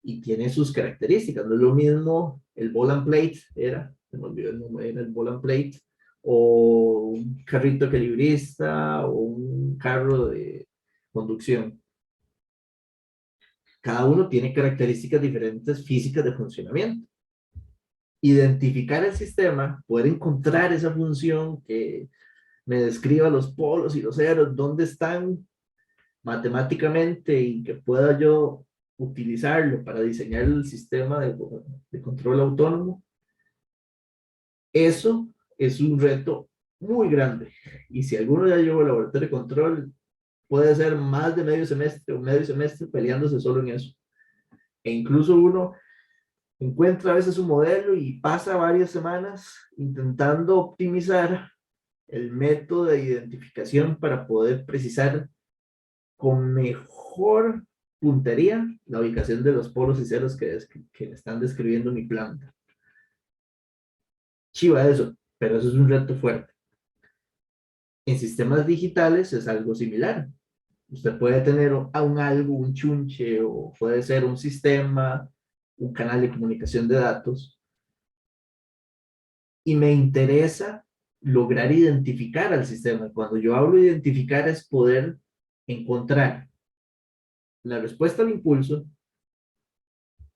y tiene sus características. No es lo mismo el ball and plate, se me olvidó el nombre, era el ball and plate, o un carrito equilibrista, o un carro de conducción. Cada uno tiene características diferentes físicas de funcionamiento. Identificar el sistema, poder encontrar esa función que me describa los polos y los ceros, dónde están matemáticamente y que pueda yo utilizarlo para diseñar el sistema de control autónomo, eso es un reto muy grande. Y si alguno ya llevó el laboratorio de control, puede ser más de medio semestre o medio semestre peleándose solo en eso. E incluso uno encuentra a veces un modelo y pasa varias semanas intentando optimizar el método de identificación para poder precisar con mejor puntería la ubicación de los polos y ceros que están describiendo mi planta. Chiva eso, pero eso es un reto fuerte. En sistemas digitales es algo similar. Usted puede tener algo, un chunche, o puede ser un sistema, un canal de comunicación de datos, y me interesa lograr identificar al sistema. Cuando yo hablo de identificar es poder encontrar la respuesta al impulso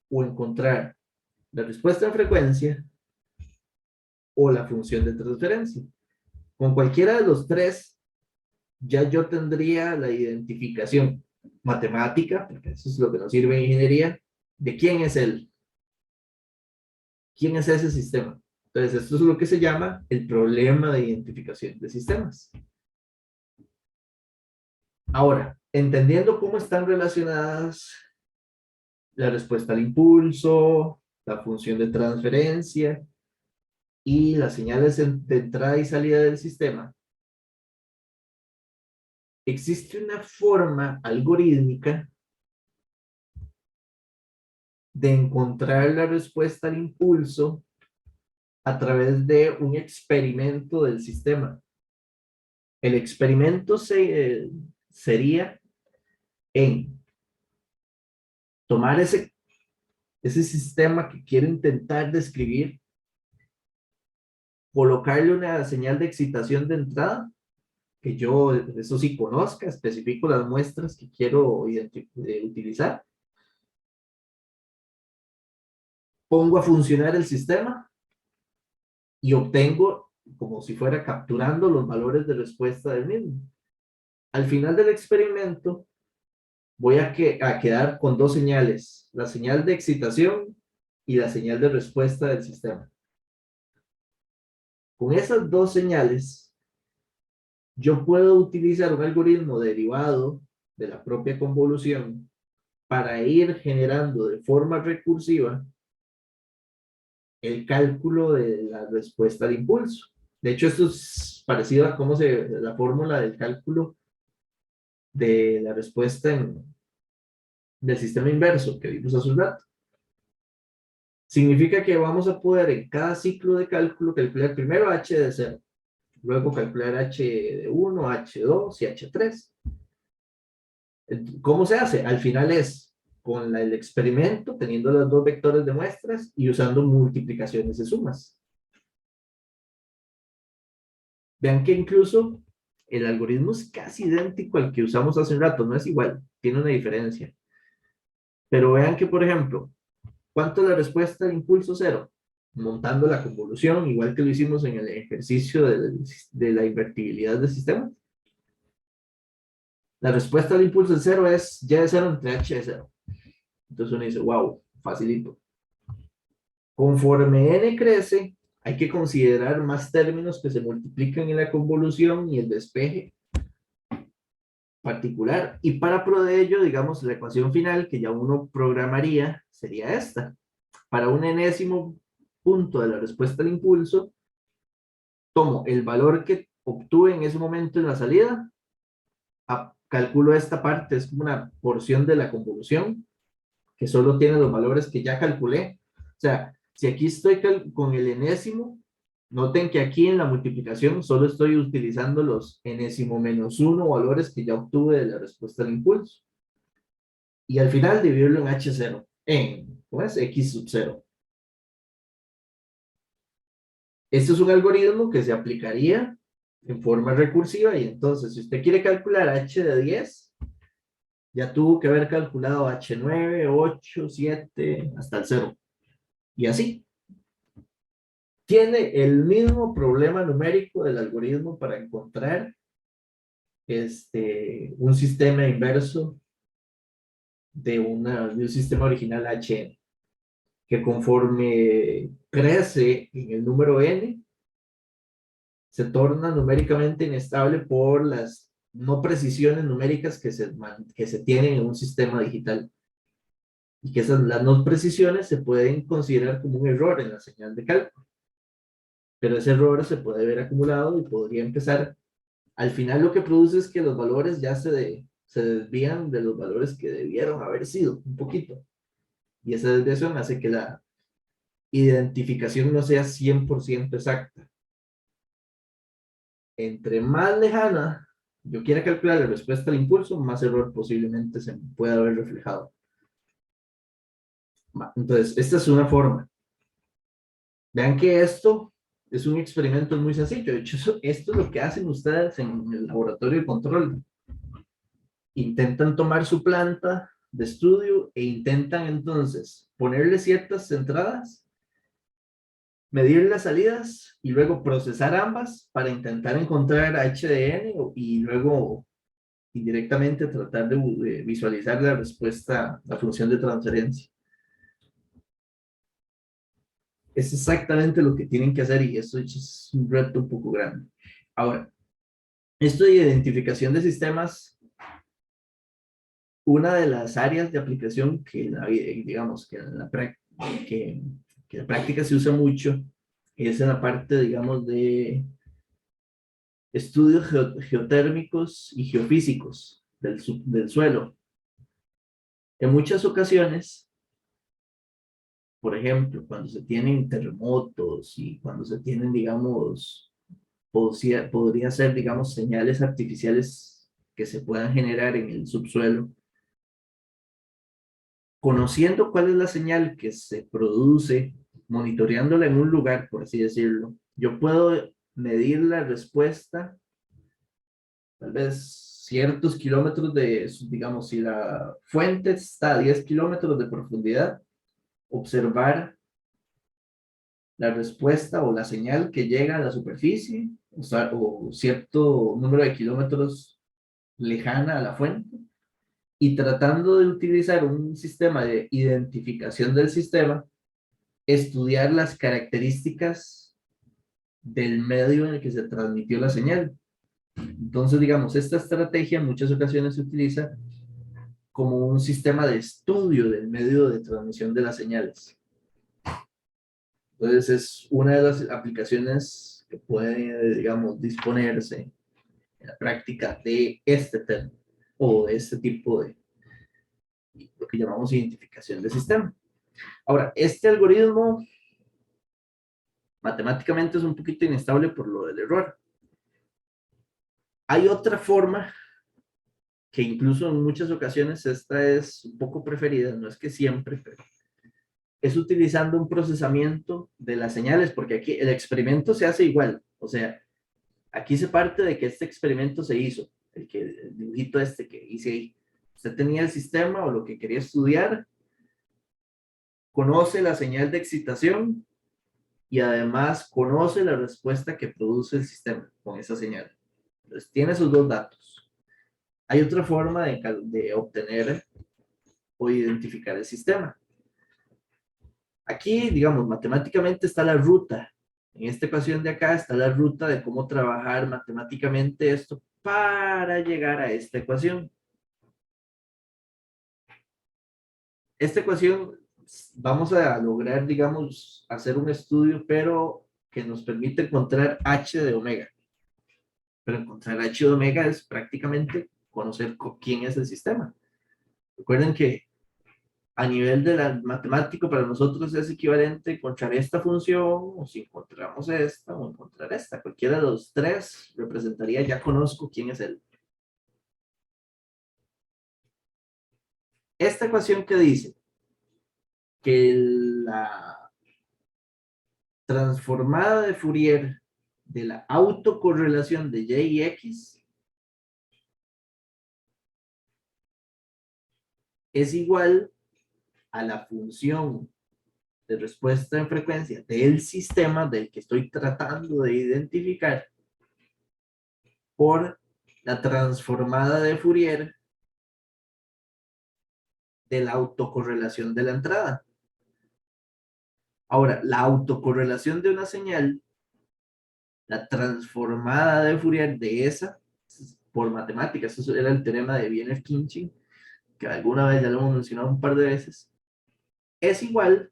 o encontrar la respuesta en frecuencia o la función de transferencia. Con cualquiera de los tres, ya yo tendría la identificación matemática, porque eso es lo que nos sirve en ingeniería, de quién es él, quién es ese sistema. Entonces, esto es lo que se llama el problema de identificación de sistemas. Ahora, entendiendo cómo están relacionadas la respuesta al impulso, la función de transferencia y las señales de entrada y salida del sistema, existe una forma algorítmica de encontrar la respuesta al impulso a través de un experimento del sistema. El experimento sería en tomar ese sistema que quiero intentar describir, colocarle una señal de excitación de entrada, que yo, eso sí, conozca, especifico las muestras que quiero utilizar, pongo a funcionar el sistema y obtengo, como si fuera capturando los valores de respuesta del mismo. Al final del experimento, voy a quedar con dos señales, la señal de excitación y la señal de respuesta del sistema. Con esas dos señales, yo puedo utilizar un algoritmo derivado de la propia convolución para ir generando de forma recursiva el cálculo de la respuesta al impulso. De hecho, esto es parecido a cómo la fórmula del cálculo de la respuesta del sistema inverso que vimos hace un rato. Significa que vamos a poder en cada ciclo de cálculo calcular primero h de 0, luego calcular h de 1, h2 y h3. ¿Cómo se hace? Al final es con el experimento, teniendo los dos vectores de muestras y usando multiplicaciones de sumas. Vean que incluso el algoritmo es casi idéntico al que usamos hace un rato, no es igual, tiene una diferencia. Pero vean que, por ejemplo, ¿cuánto es la respuesta al impulso cero? Montando la convolución, igual que lo hicimos en el ejercicio de la invertibilidad del sistema. La respuesta al impulso cero es y de 0 entre h de 0. Entonces uno dice, wow, facilito. Conforme n crece, hay que considerar más términos que se multiplican en la convolución y el despeje particular. Y para pro de ello, digamos, la ecuación final que ya uno programaría sería esta. Para un enésimo punto de la respuesta al impulso, tomo el valor que obtuve en ese momento en la salida, calculo esta parte, es como una porción de la convolución, que solo tiene los valores que ya calculé. O sea, si aquí estoy con el enésimo, noten que aquí en la multiplicación solo estoy utilizando los enésimo menos 1 valores que ya obtuve de la respuesta al impulso. Y al final dividirlo en h0, ¿cómo es? X sub 0. Este es un algoritmo que se aplicaría en forma recursiva y entonces si usted quiere calcular h de 10, ya tuvo que haber calculado h9, 8, 7, hasta el 0. Y así. Tiene el mismo problema numérico del algoritmo para encontrar un sistema inverso de un sistema original HN, que conforme crece en el número n, se torna numéricamente inestable por las no precisiones numéricas que se tienen en un sistema digital. Y que las no precisiones se pueden considerar como un error en la señal de cálculo. Pero ese error se puede ver acumulado y podría empezar. Al final lo que produce es que los valores ya se desvían de los valores que debieron haber sido, un poquito. Y esa desviación hace que la identificación no sea 100% exacta. Entre más lejana yo quiera calcular la respuesta al impulso, más error posiblemente se pueda haber reflejado. Entonces, esta es una forma. Vean que esto es un experimento muy sencillo. De hecho, esto es lo que hacen ustedes en el laboratorio de control. Intentan tomar su planta de estudio e intentan entonces ponerle ciertas entradas, medir las salidas y luego procesar ambas para intentar encontrar h de n y luego indirectamente tratar de visualizar la respuesta, la función de transferencia. Es exactamente lo que tienen que hacer y eso es un reto un poco grande. Ahora, esto de identificación de sistemas, una de las áreas de aplicación que digamos que en la práctica se usa mucho es en la parte, digamos, de estudios geotérmicos y geofísicos del suelo. En muchas ocasiones, por ejemplo, cuando se tienen terremotos y cuando se tienen, digamos, podría ser, digamos, señales artificiales que se puedan generar en el subsuelo, conociendo cuál es la señal que se produce, monitoreándola en un lugar, por así decirlo, yo puedo medir la respuesta, tal vez ciertos kilómetros de, digamos, si la fuente está a 10 kilómetros de profundidad, observar la respuesta o la señal que llega a la superficie, o sea, o cierto número de kilómetros lejana a la fuente, y tratando de utilizar un sistema de identificación del sistema, estudiar las características del medio en el que se transmitió la señal. Entonces, digamos, esta estrategia en muchas ocasiones se utiliza como un sistema de estudio del medio de transmisión de las señales. Entonces, es una de las aplicaciones que puede, digamos, disponerse en la práctica de este tema o de este tipo de lo que llamamos identificación de sistema. Ahora, este algoritmo matemáticamente es un poquito inestable por lo del error. Hay otra forma que incluso en muchas ocasiones esta es un poco preferida, no es que siempre, pero es utilizando un procesamiento de las señales, porque aquí el experimento se hace igual, o sea, aquí se parte de que este experimento se hizo, el dibujito este que hice ahí. Usted tenía el sistema o lo que quería estudiar, conoce la señal de excitación y además conoce la respuesta que produce el sistema con esa señal. Entonces tiene esos dos datos. Hay otra forma de obtener o identificar el sistema. Aquí, digamos, matemáticamente está la ruta. En esta ecuación de acá está la ruta de cómo trabajar matemáticamente esto para llegar a esta ecuación. Esta ecuación vamos a lograr, digamos, hacer un estudio, pero que nos permite encontrar h de omega. Pero encontrar h de omega es prácticamente conocer quién es el sistema. Recuerden que a nivel de la matemático para nosotros es equivalente encontrar esta función, o si encontramos esta, o encontrar esta. Cualquiera de los tres representaría ya conozco quién es él. Esta ecuación que dice que la transformada de Fourier de la autocorrelación de y y x es igual a la función de respuesta en frecuencia del sistema del que estoy tratando de identificar por la transformada de Fourier de la autocorrelación de la entrada. Ahora, la autocorrelación de una señal, la transformada de Fourier de esa, por matemáticas, eso era el teorema de Wiener-Khinchin, que alguna vez ya lo hemos mencionado un par de veces, es igual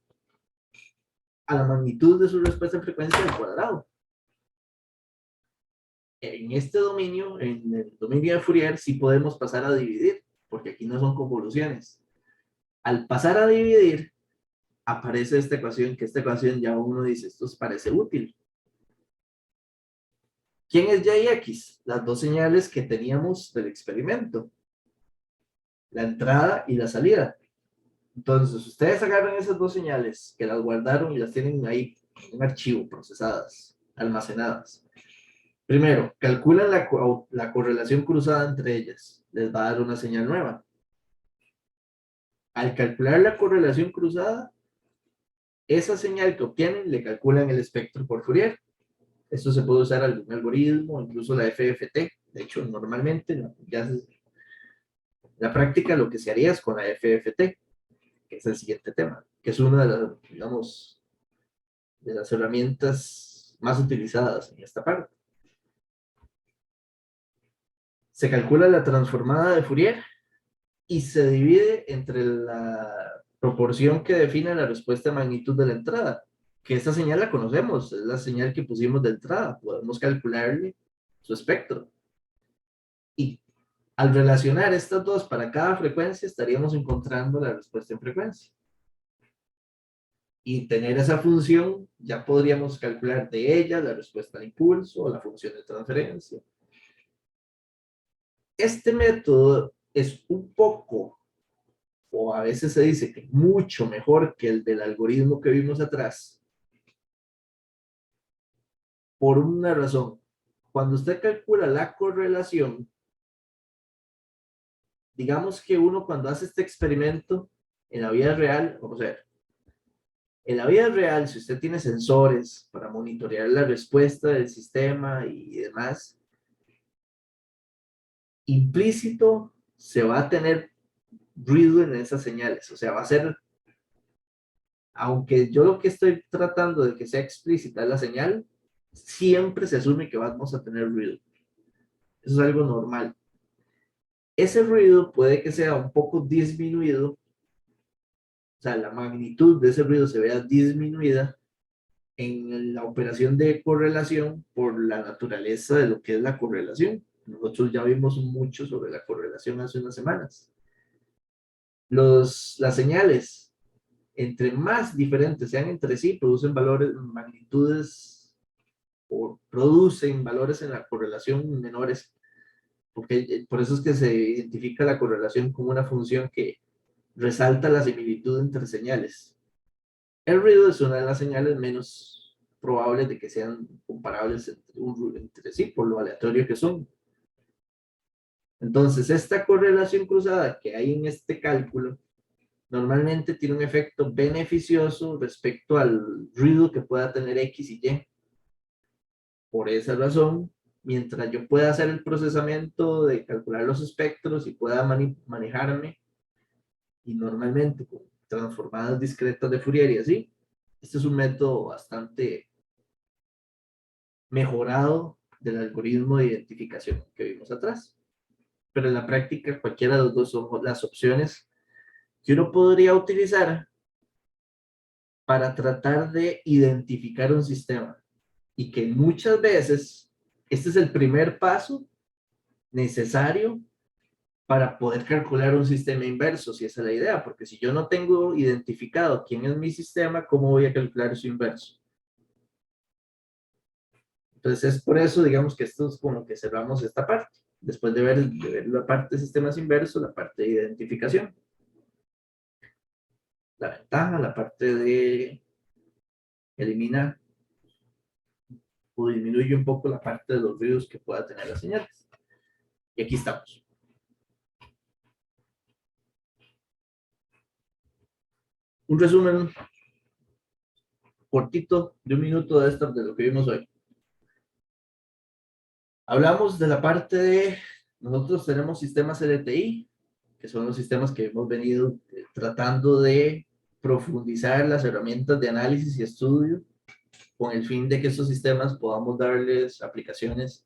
a la magnitud de su respuesta en frecuencia al cuadrado. En este dominio, en el dominio de Fourier, sí podemos pasar a dividir, porque aquí no son convoluciones. Al pasar a dividir, aparece esta ecuación, que esta ecuación ya uno dice, esto parece útil. ¿Quién es y y x? Las dos señales que teníamos del experimento. La entrada y la salida. Entonces, ustedes agarran esas dos señales que las guardaron y las tienen ahí en un archivo, procesadas, almacenadas. Primero, calculan la correlación cruzada entre ellas. Les va a dar una señal nueva. Al calcular la correlación cruzada, esa señal que obtienen le calculan el espectro por Fourier. Esto se puede usar algún algoritmo, incluso la FFT. De hecho, normalmente ya la práctica lo que se haría es con la FFT, que es el siguiente tema, que es una de las, digamos, de las herramientas más utilizadas en esta parte. Se calcula la transformada de Fourier y se divide entre la proporción que define la respuesta de magnitud de la entrada, que esta señal la conocemos, es la señal que pusimos de entrada, podemos calcularle su espectro. Y al relacionar estas dos para cada frecuencia, estaríamos encontrando la respuesta en frecuencia. y tener esa función, ya podríamos calcular de ella la respuesta al impulso o la función de transferencia. Este método es un poco, o a veces se dice que mucho mejor que el del algoritmo que vimos atrás, por una razón. Cuando usted calcula la correlación, digamos que uno cuando hace este experimento en la vida real, vamos a ver, en la vida real, si usted tiene sensores para monitorear la respuesta del sistema y demás, implícito se va a tener ruido en esas señales, o sea, va a ser, aunque yo lo que estoy tratando de que sea explícita la señal, siempre se asume que vamos a tener ruido. Eso es algo normal. Ese ruido puede que sea un poco disminuido, o sea, la magnitud de ese ruido se vea disminuida en la operación de correlación por la naturaleza de lo que es la correlación. Nosotros ya vimos mucho sobre la correlación hace unas semanas. Las señales, entre más diferentes sean entre sí, producen valores, magnitudes, o producen valores en la correlación menores, porque por eso es que se identifica la correlación como una función que resalta la similitud entre señales. El ruido es una de las señales menos probables de que sean comparables entre sí por lo aleatorio que son. Entonces, esta correlación cruzada que hay en este cálculo normalmente tiene un efecto beneficioso respecto al ruido que pueda tener X y Y. Por esa razón, mientras yo pueda hacer el procesamiento de calcular los espectros y pueda manejarme, y normalmente con transformadas discretas de Fourier y así, este es un método bastante mejorado del algoritmo de identificación que vimos atrás. Pero en la práctica, cualquiera de los dos son las opciones que uno podría utilizar para tratar de identificar un sistema. Y que muchas veces este es el primer paso necesario para poder calcular un sistema inverso, si esa es la idea, porque si yo no tengo identificado quién es mi sistema, ¿cómo voy a calcular su inverso? Entonces es por eso, digamos, que esto es con lo que cerramos esta parte, después de ver la parte de sistemas inversos, la parte de identificación. La ventaja, la parte de eliminar o disminuye un poco la parte de los ruidos que pueda tener las señales. Y aquí estamos. Un resumen cortito de un minuto de lo que vimos hoy. Hablamos de la parte de, nosotros tenemos sistemas LTI, que son los sistemas que hemos venido tratando de profundizar las herramientas de análisis y estudio con el fin de que estos sistemas podamos darles aplicaciones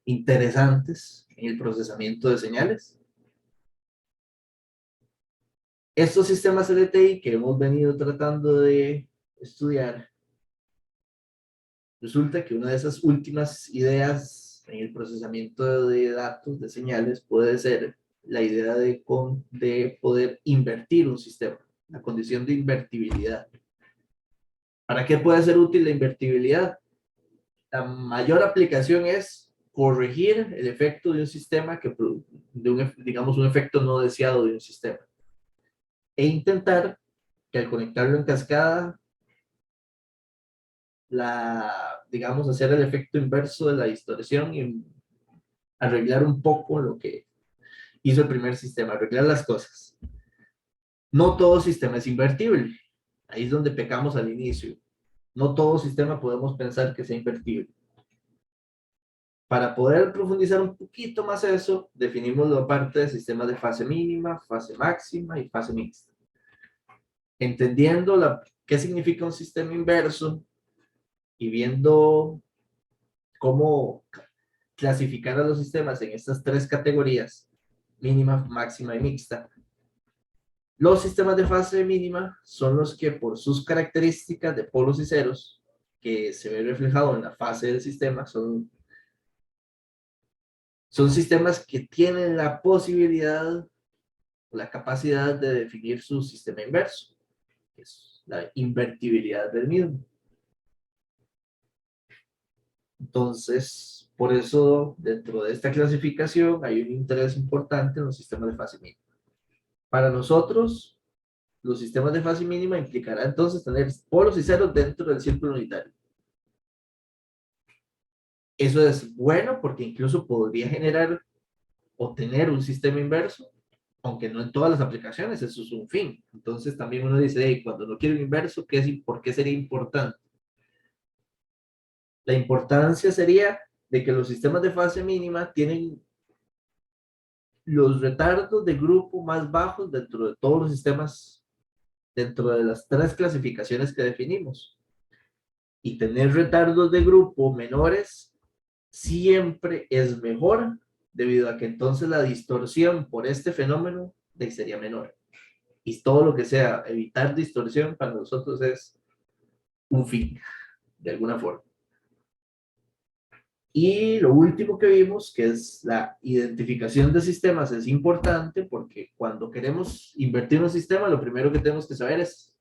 interesantes en el procesamiento de señales. Estos sistemas LTI que hemos venido tratando de estudiar, resulta que una de esas últimas ideas en el procesamiento de datos, de señales, puede ser la idea de poder invertir un sistema, la condición de invertibilidad. ¿Para qué puede ser útil la invertibilidad? La mayor aplicación es corregir el efecto de un sistema, digamos, un efecto no deseado de un sistema. E intentar que al conectarlo en cascada, digamos, hacer el efecto inverso de la distorsión y arreglar un poco lo que hizo el primer sistema, arreglar las cosas. No todo sistema es invertible. Ahí es donde pecamos al inicio. No todo sistema podemos pensar que sea invertible. Para poder profundizar un poquito más eso, definimos la parte de sistemas de fase mínima, fase máxima y fase mixta. Entendiendo qué significa un sistema inverso y viendo cómo clasificar a los sistemas en estas tres categorías, mínima, máxima y mixta. Los sistemas de fase mínima son los que por sus características de polos y ceros, que se ve reflejado en la fase del sistema, son sistemas que tienen la posibilidad, la capacidad de definir su sistema inverso. la invertibilidad del mismo. Entonces, por eso, dentro de esta clasificación hay un interés importante en los sistemas de fase mínima. Para nosotros, los sistemas de fase mínima implicará entonces tener polos y ceros dentro del círculo unitario. Eso es bueno porque incluso podría generar o tener un sistema inverso, aunque no en todas las aplicaciones, eso es un fin. Entonces también uno dice, hey, cuando no quiero un inverso, ¿por qué sería importante? La importancia sería de que los sistemas de fase mínima tienen los retardos de grupo más bajos dentro de todos los sistemas, dentro de las tres clasificaciones que definimos. Y tener retardos de grupo menores siempre es mejor, debido a que entonces la distorsión por este fenómeno sería menor. Y todo lo que sea evitar distorsión para nosotros es un fin, de alguna forma. Y lo último que vimos, que es la identificación de sistemas, es importante porque cuando queremos invertir en un sistema, lo primero que tenemos que saber es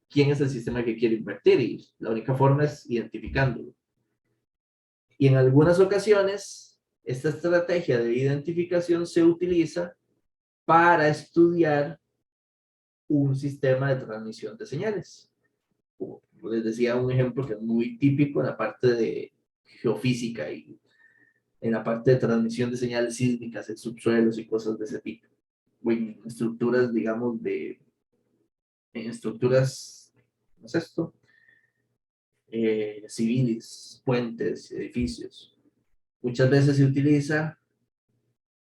quién es el sistema que quiere invertir, y la única forma es identificándolo. Y en algunas ocasiones, esta estrategia de identificación se utiliza para estudiar un sistema de transmisión de señales. Como les decía, un ejemplo que es muy típico en la parte de geofísica y en la parte de transmisión de señales sísmicas en subsuelos y cosas de ese tipo. O en estructuras, digamos, en estructuras, ¿cómo es esto? Civiles, puentes, edificios. Muchas veces se utiliza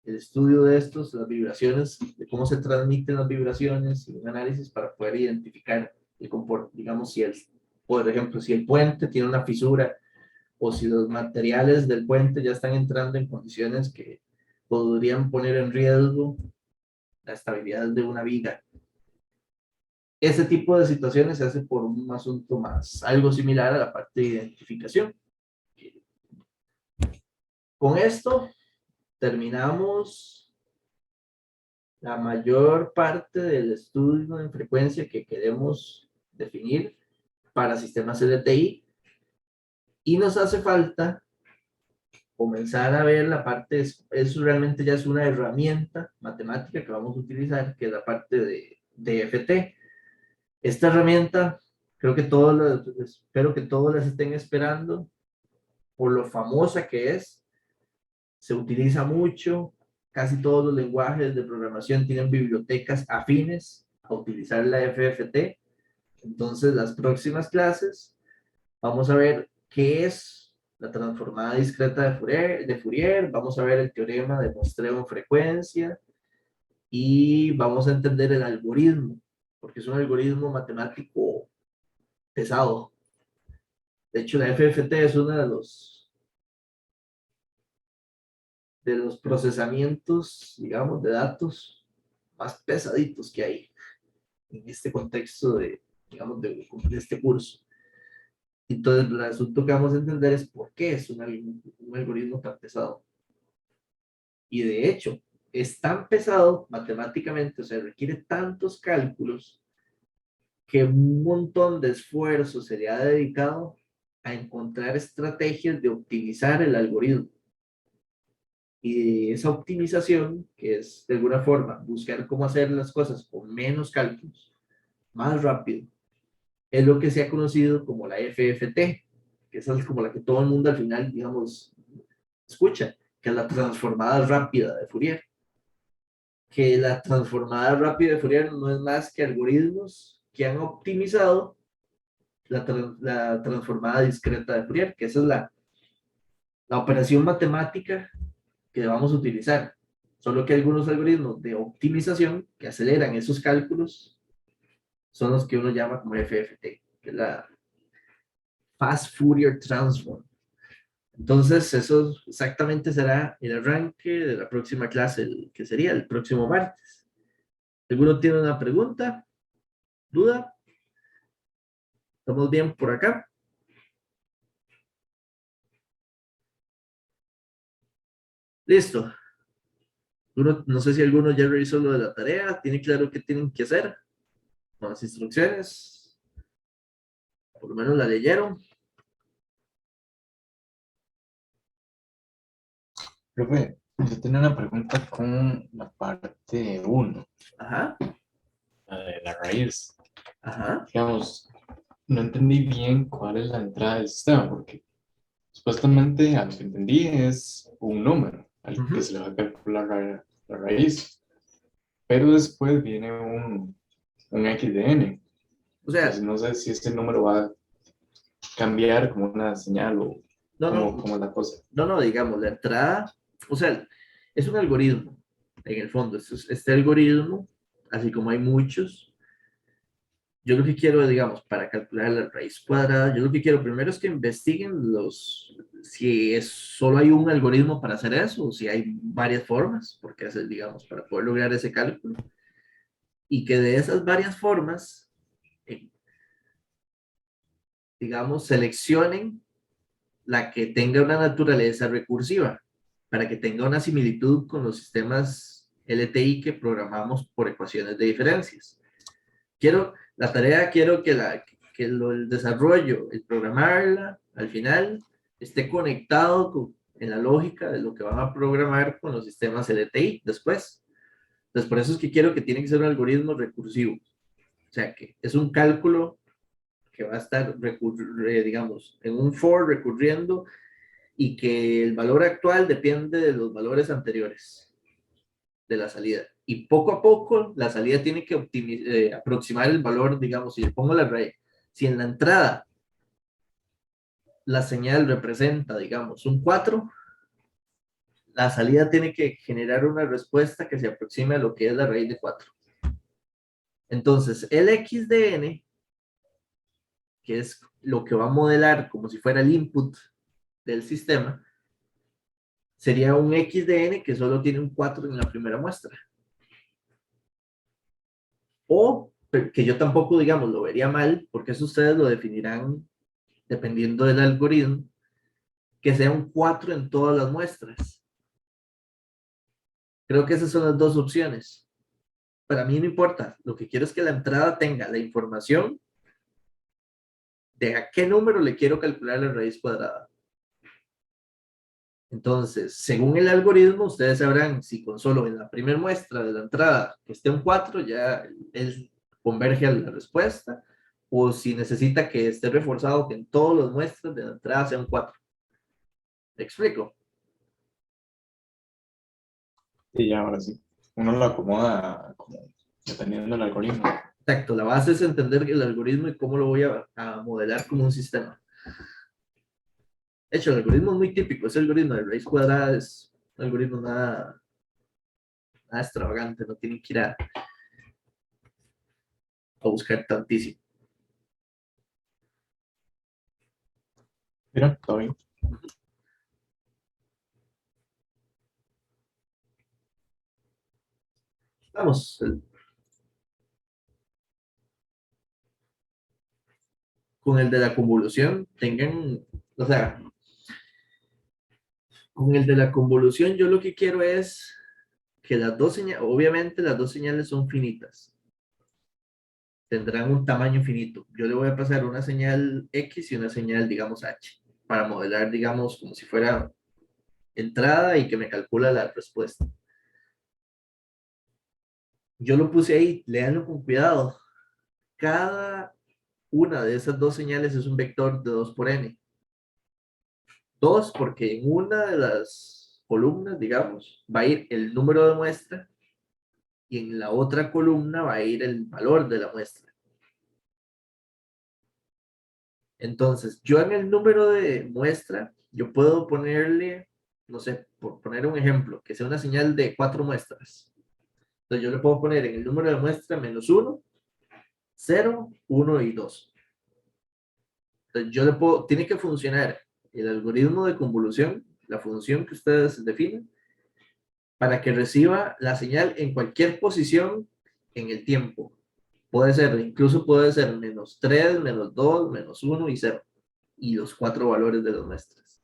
el estudio de estos, las vibraciones, de cómo se transmiten las vibraciones y un análisis para poder identificar el comportamiento, digamos, por ejemplo, si el puente tiene una fisura o si los materiales del puente ya están entrando en condiciones que podrían poner en riesgo la estabilidad de una viga. Ese tipo de situaciones se hace por un asunto más, algo similar a la parte de identificación. Con esto terminamos la mayor parte del estudio en frecuencia que queremos definir para sistemas LTI, y nos hace falta comenzar a ver la parte, eso realmente ya es una herramienta matemática que vamos a utilizar, que es la parte de DFT. Esta herramienta, espero que todos las estén esperando, por lo famosa que es, se utiliza mucho, casi todos los lenguajes de programación tienen bibliotecas afines a utilizar la FFT. Entonces, las próximas clases vamos a ver qué es la transformada discreta de Fourier, vamos a ver el teorema de muestreo en frecuencia y vamos a entender el algoritmo, porque es un algoritmo matemático pesado. De hecho, la FFT es uno de los procesamientos, digamos, de datos más pesaditos que hay en este contexto digamos, de este curso. Entonces, el asunto que vamos a entender es por qué es un algoritmo tan pesado. Y de hecho, es tan pesado matemáticamente, o sea, requiere tantos cálculos, que un montón de esfuerzo sería dedicado a encontrar estrategias de optimizar el algoritmo. Y esa optimización, que es de alguna forma buscar cómo hacer las cosas con menos cálculos, más rápido, es lo que se ha conocido como la FFT, que esa es como la que todo el mundo al final, digamos, escucha, que es la transformada rápida de Fourier. Que la transformada rápida de Fourier no es más que algoritmos que han optimizado la transformada discreta de Fourier, que esa es la operación matemática que vamos a utilizar. Solo que algunos algoritmos de optimización que aceleran esos cálculos son los que uno llama como FFT, que es la Fast Fourier Transform. Entonces, eso exactamente será el arranque de la próxima clase, que sería el próximo martes. ¿Alguno tiene una pregunta? ¿Duda? ¿Estamos bien por acá? Listo. No sé si alguno ya revisó lo de la tarea, tiene claro qué tienen que hacer con las instrucciones. Por lo menos la leyeron. Profe, yo tenía una pregunta con la parte uno, Ajá, la de la raíz. ajá. Digamos, no entendí bien cuál es la entrada del sistema, porque supuestamente a lo que entendí es un número al que Ujú. se le va a calcular la raíz, pero después viene un x de n. O Entonces sea, no sé si ese número va a cambiar como una señal o no, no, cómo es la cosa. no, no, digamos, la entrada, o sea, es un algoritmo, en el fondo. Este algoritmo, así como hay muchos, yo lo que quiero, digamos, para calcular la raíz cuadrada, yo lo que quiero primero es que investiguen si solo hay un algoritmo para hacer eso, o si hay varias formas, porque es, digamos, para poder lograr ese cálculo, y que de esas varias formas, eh, digamos, seleccionen la que tenga una naturaleza recursiva, para que tenga una similitud con los sistemas LTI que programamos por ecuaciones de diferencias. Quiero que el desarrollo, el programarla, al final, esté conectado en la lógica de lo que van a programar con los sistemas LTI después. Entonces, por eso es que quiero que tiene que ser un algoritmo recursivo. O sea, que es un cálculo que va a estar, digamos, en un for recurriendo y que el valor actual depende de los valores anteriores de la salida. Y poco a poco la salida tiene que aproximar el valor, digamos, si le pongo la raíz, si en la entrada la señal representa, digamos, un 4, la salida tiene que generar una respuesta que se aproxime a lo que es la raíz de 4. Entonces, el x de n, que es lo que va a modelar como si fuera el input del sistema, sería un x de n que solo tiene un 4 en la primera muestra. O que yo tampoco, digamos, lo vería mal, porque eso ustedes lo definirán dependiendo del algoritmo, que sea un 4 en todas las muestras. Creo que esas son las dos opciones. Para mí no importa, lo que quiero es que la entrada tenga la información de a qué número le quiero calcular la raíz cuadrada. Entonces, según el algoritmo, ustedes sabrán si con solo en la primera muestra de la entrada que esté un 4, ya él converge a la respuesta, o si necesita que esté reforzado que en todas las muestras de la entrada sea un 4. ¿Me explico? Y ya ahora sí, uno lo acomoda como dependiendo del algoritmo. Exacto, la base es entender el algoritmo y cómo lo voy a modelar como un sistema. De hecho, el algoritmo es muy típico, ese algoritmo de raíz cuadrada es un algoritmo nada extravagante, no tienen que ir a buscar tantísimo. Mira, todo bien. Vamos, con el de la convolución, tengan, o sea, con el de la convolución yo lo que quiero es que las dos señales, obviamente las dos señales son finitas, tendrán un tamaño finito. Yo le voy a pasar una señal X y una señal, digamos, H, para modelar, digamos, como si fuera entrada y que me calcula la respuesta. Yo lo puse ahí, léanlo con cuidado. Cada una de esas dos señales es un vector de 2 por n. 2 porque en una de las columnas, digamos, va a ir el número de muestra y en la otra columna va a ir el valor de la muestra. Entonces, yo en el número de muestra, yo puedo ponerle, no sé, por poner un ejemplo, que sea una señal de 4 muestras. Entonces, yo le puedo poner en el número de muestra menos 1, 0, 1 y 2. Entonces, yo le puedo, tiene que funcionar el algoritmo de convolución, la función que ustedes definen, para que reciba la señal en cualquier posición en el tiempo. Puede ser, incluso puede ser menos 3, menos 2, menos 1 y 0. Y los 4 valores de las muestras.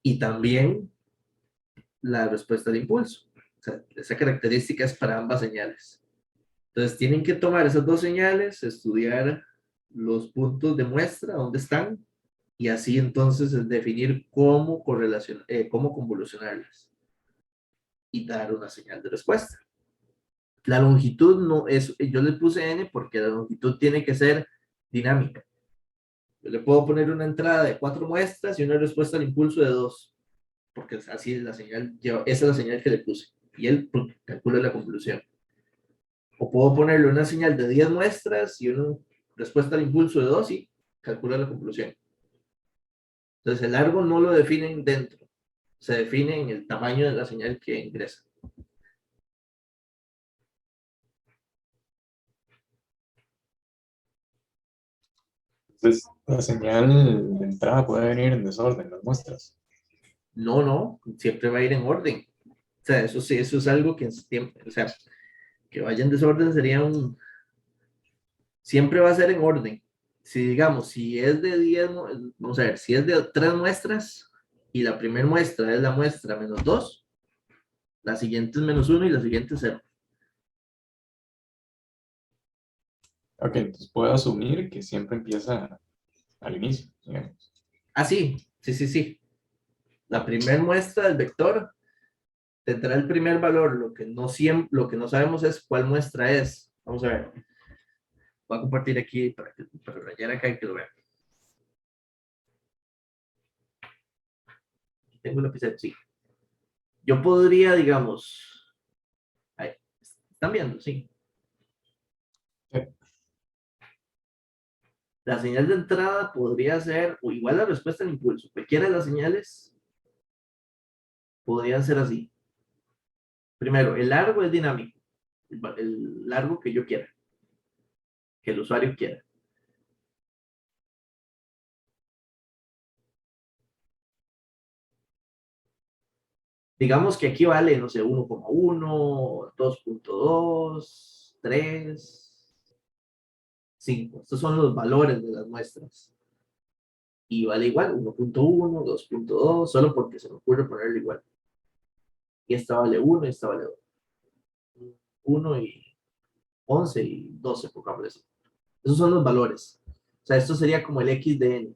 Y también la respuesta de impulso. O sea, esa característica es para ambas señales. Entonces tienen que tomar esas dos señales, estudiar los puntos de muestra, dónde están, y así entonces definir cómo cómo convolucionarlas y dar una señal de respuesta. La longitud no es, yo le puse n porque la longitud tiene que ser dinámica. Yo le puedo poner una entrada de 4 muestras y una respuesta al impulso de 2, porque así es la señal, esa es la señal que le puse, y él calcula la convolución. O puedo ponerle una señal de 10 muestras y una respuesta al impulso de 2 y calcula la convolución. Entonces el largo no lo definen dentro, se define en el tamaño de la señal que ingresa. Entonces, la señal de entrada puede venir en desorden, las muestras. No, no, siempre va a ir en orden. O sea, eso sí, eso es algo que siempre, o sea, que vaya en desorden sería siempre va a ser en orden. Si digamos, si es de 10, vamos a ver, si es de 3 muestras y la primera muestra es la muestra menos 2, la siguiente es menos 1 y la siguiente es 0. Ok, entonces puedo asumir que siempre empieza al inicio, digamos. Ah, sí, sí, sí, sí. La primera muestra del vector tendrá el primer valor. Lo que no sabemos es cuál muestra es. Vamos a ver. Voy a compartir aquí para rayar acá y que lo vean. Tengo un lapicero, sí. Yo podría, digamos, ahí, ¿están viendo? Sí. Sí. La señal de entrada podría ser, o igual la respuesta al impulso. Cualquiera de las señales podrían ser así. Primero, el largo es dinámico. El largo que yo quiera, que el usuario quiera. Digamos que aquí vale, no sé, 1,1, 2,2, 3, 5. Estos son los valores de las muestras. Y vale igual, 1,1, 2,2, solo porque se me ocurre ponerlo igual. Y esta vale 1 y esta vale 2. 1 y 11 y 12, pongámosle así. Esos son los valores. O sea, esto sería como el x de n.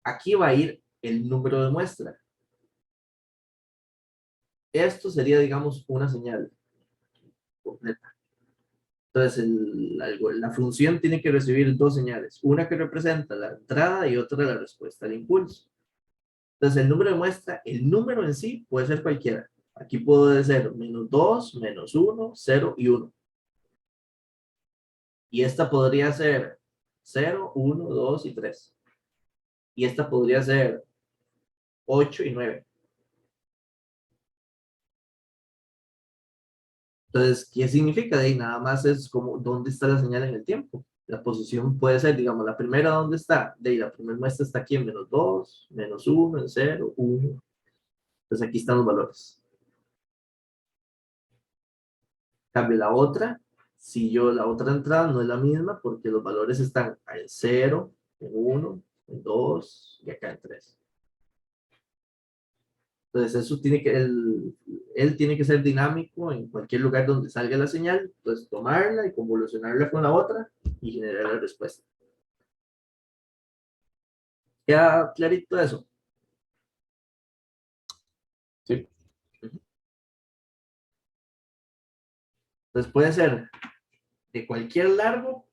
Aquí va a ir el número de muestra. Esto sería, digamos, una señal completa. Entonces, la función tiene que recibir dos señales, una que representa la entrada y otra la respuesta al impulso. Entonces, el número de muestra, el número en sí puede ser cualquiera. Aquí puede ser menos 2, menos 1, 0 y 1. Y esta podría ser 0, 1, 2 y 3. Y esta podría ser 8 y 9. Entonces, ¿qué significa? De ahí nada más es como dónde está la señal en el tiempo. La posición puede ser, digamos, la primera dónde está. De ahí la primera muestra está aquí en menos 2, menos 1, en 0, 1. Entonces aquí están los valores. Cambio la otra. Si yo la otra entrada no es la misma porque los valores están en 0, en 1, en 2 y acá en 3. Entonces eso tiene que, él tiene que ser dinámico en cualquier lugar donde salga la señal, pues tomarla y convolucionarla con la otra y generar la respuesta. ¿Queda clarito eso? Sí. Entonces puede ser de cualquier largo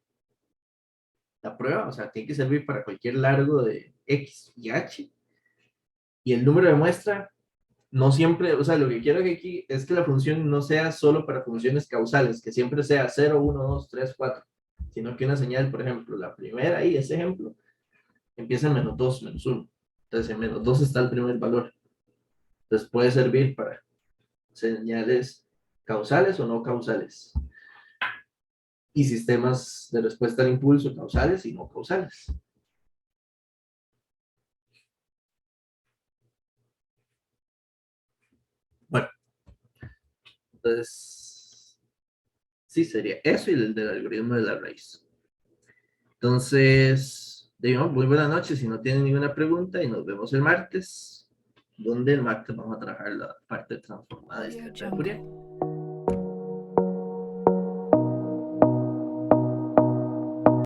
la prueba, o sea, tiene que servir para cualquier largo de X y H. Y el número de muestra, no siempre, o sea, lo que quiero aquí es que la función no sea solo para funciones causales, que siempre sea 0, 1, 2, 3, 4, sino que una señal, por ejemplo, la primera ahí, ese ejemplo, empieza en menos 2, menos 1. Entonces en menos 2 está el primer valor. Entonces puede servir para señales causales o no causales. Y sistemas de respuesta al impulso causales y no causales. Bueno, entonces, sí, sería eso y el del algoritmo de la raíz. Entonces, digo, muy buenas noches, si no tienen ninguna pregunta y nos vemos el martes. donde el martes vamos a trabajar la parte transformada de Audio este de Fourier. Jungle.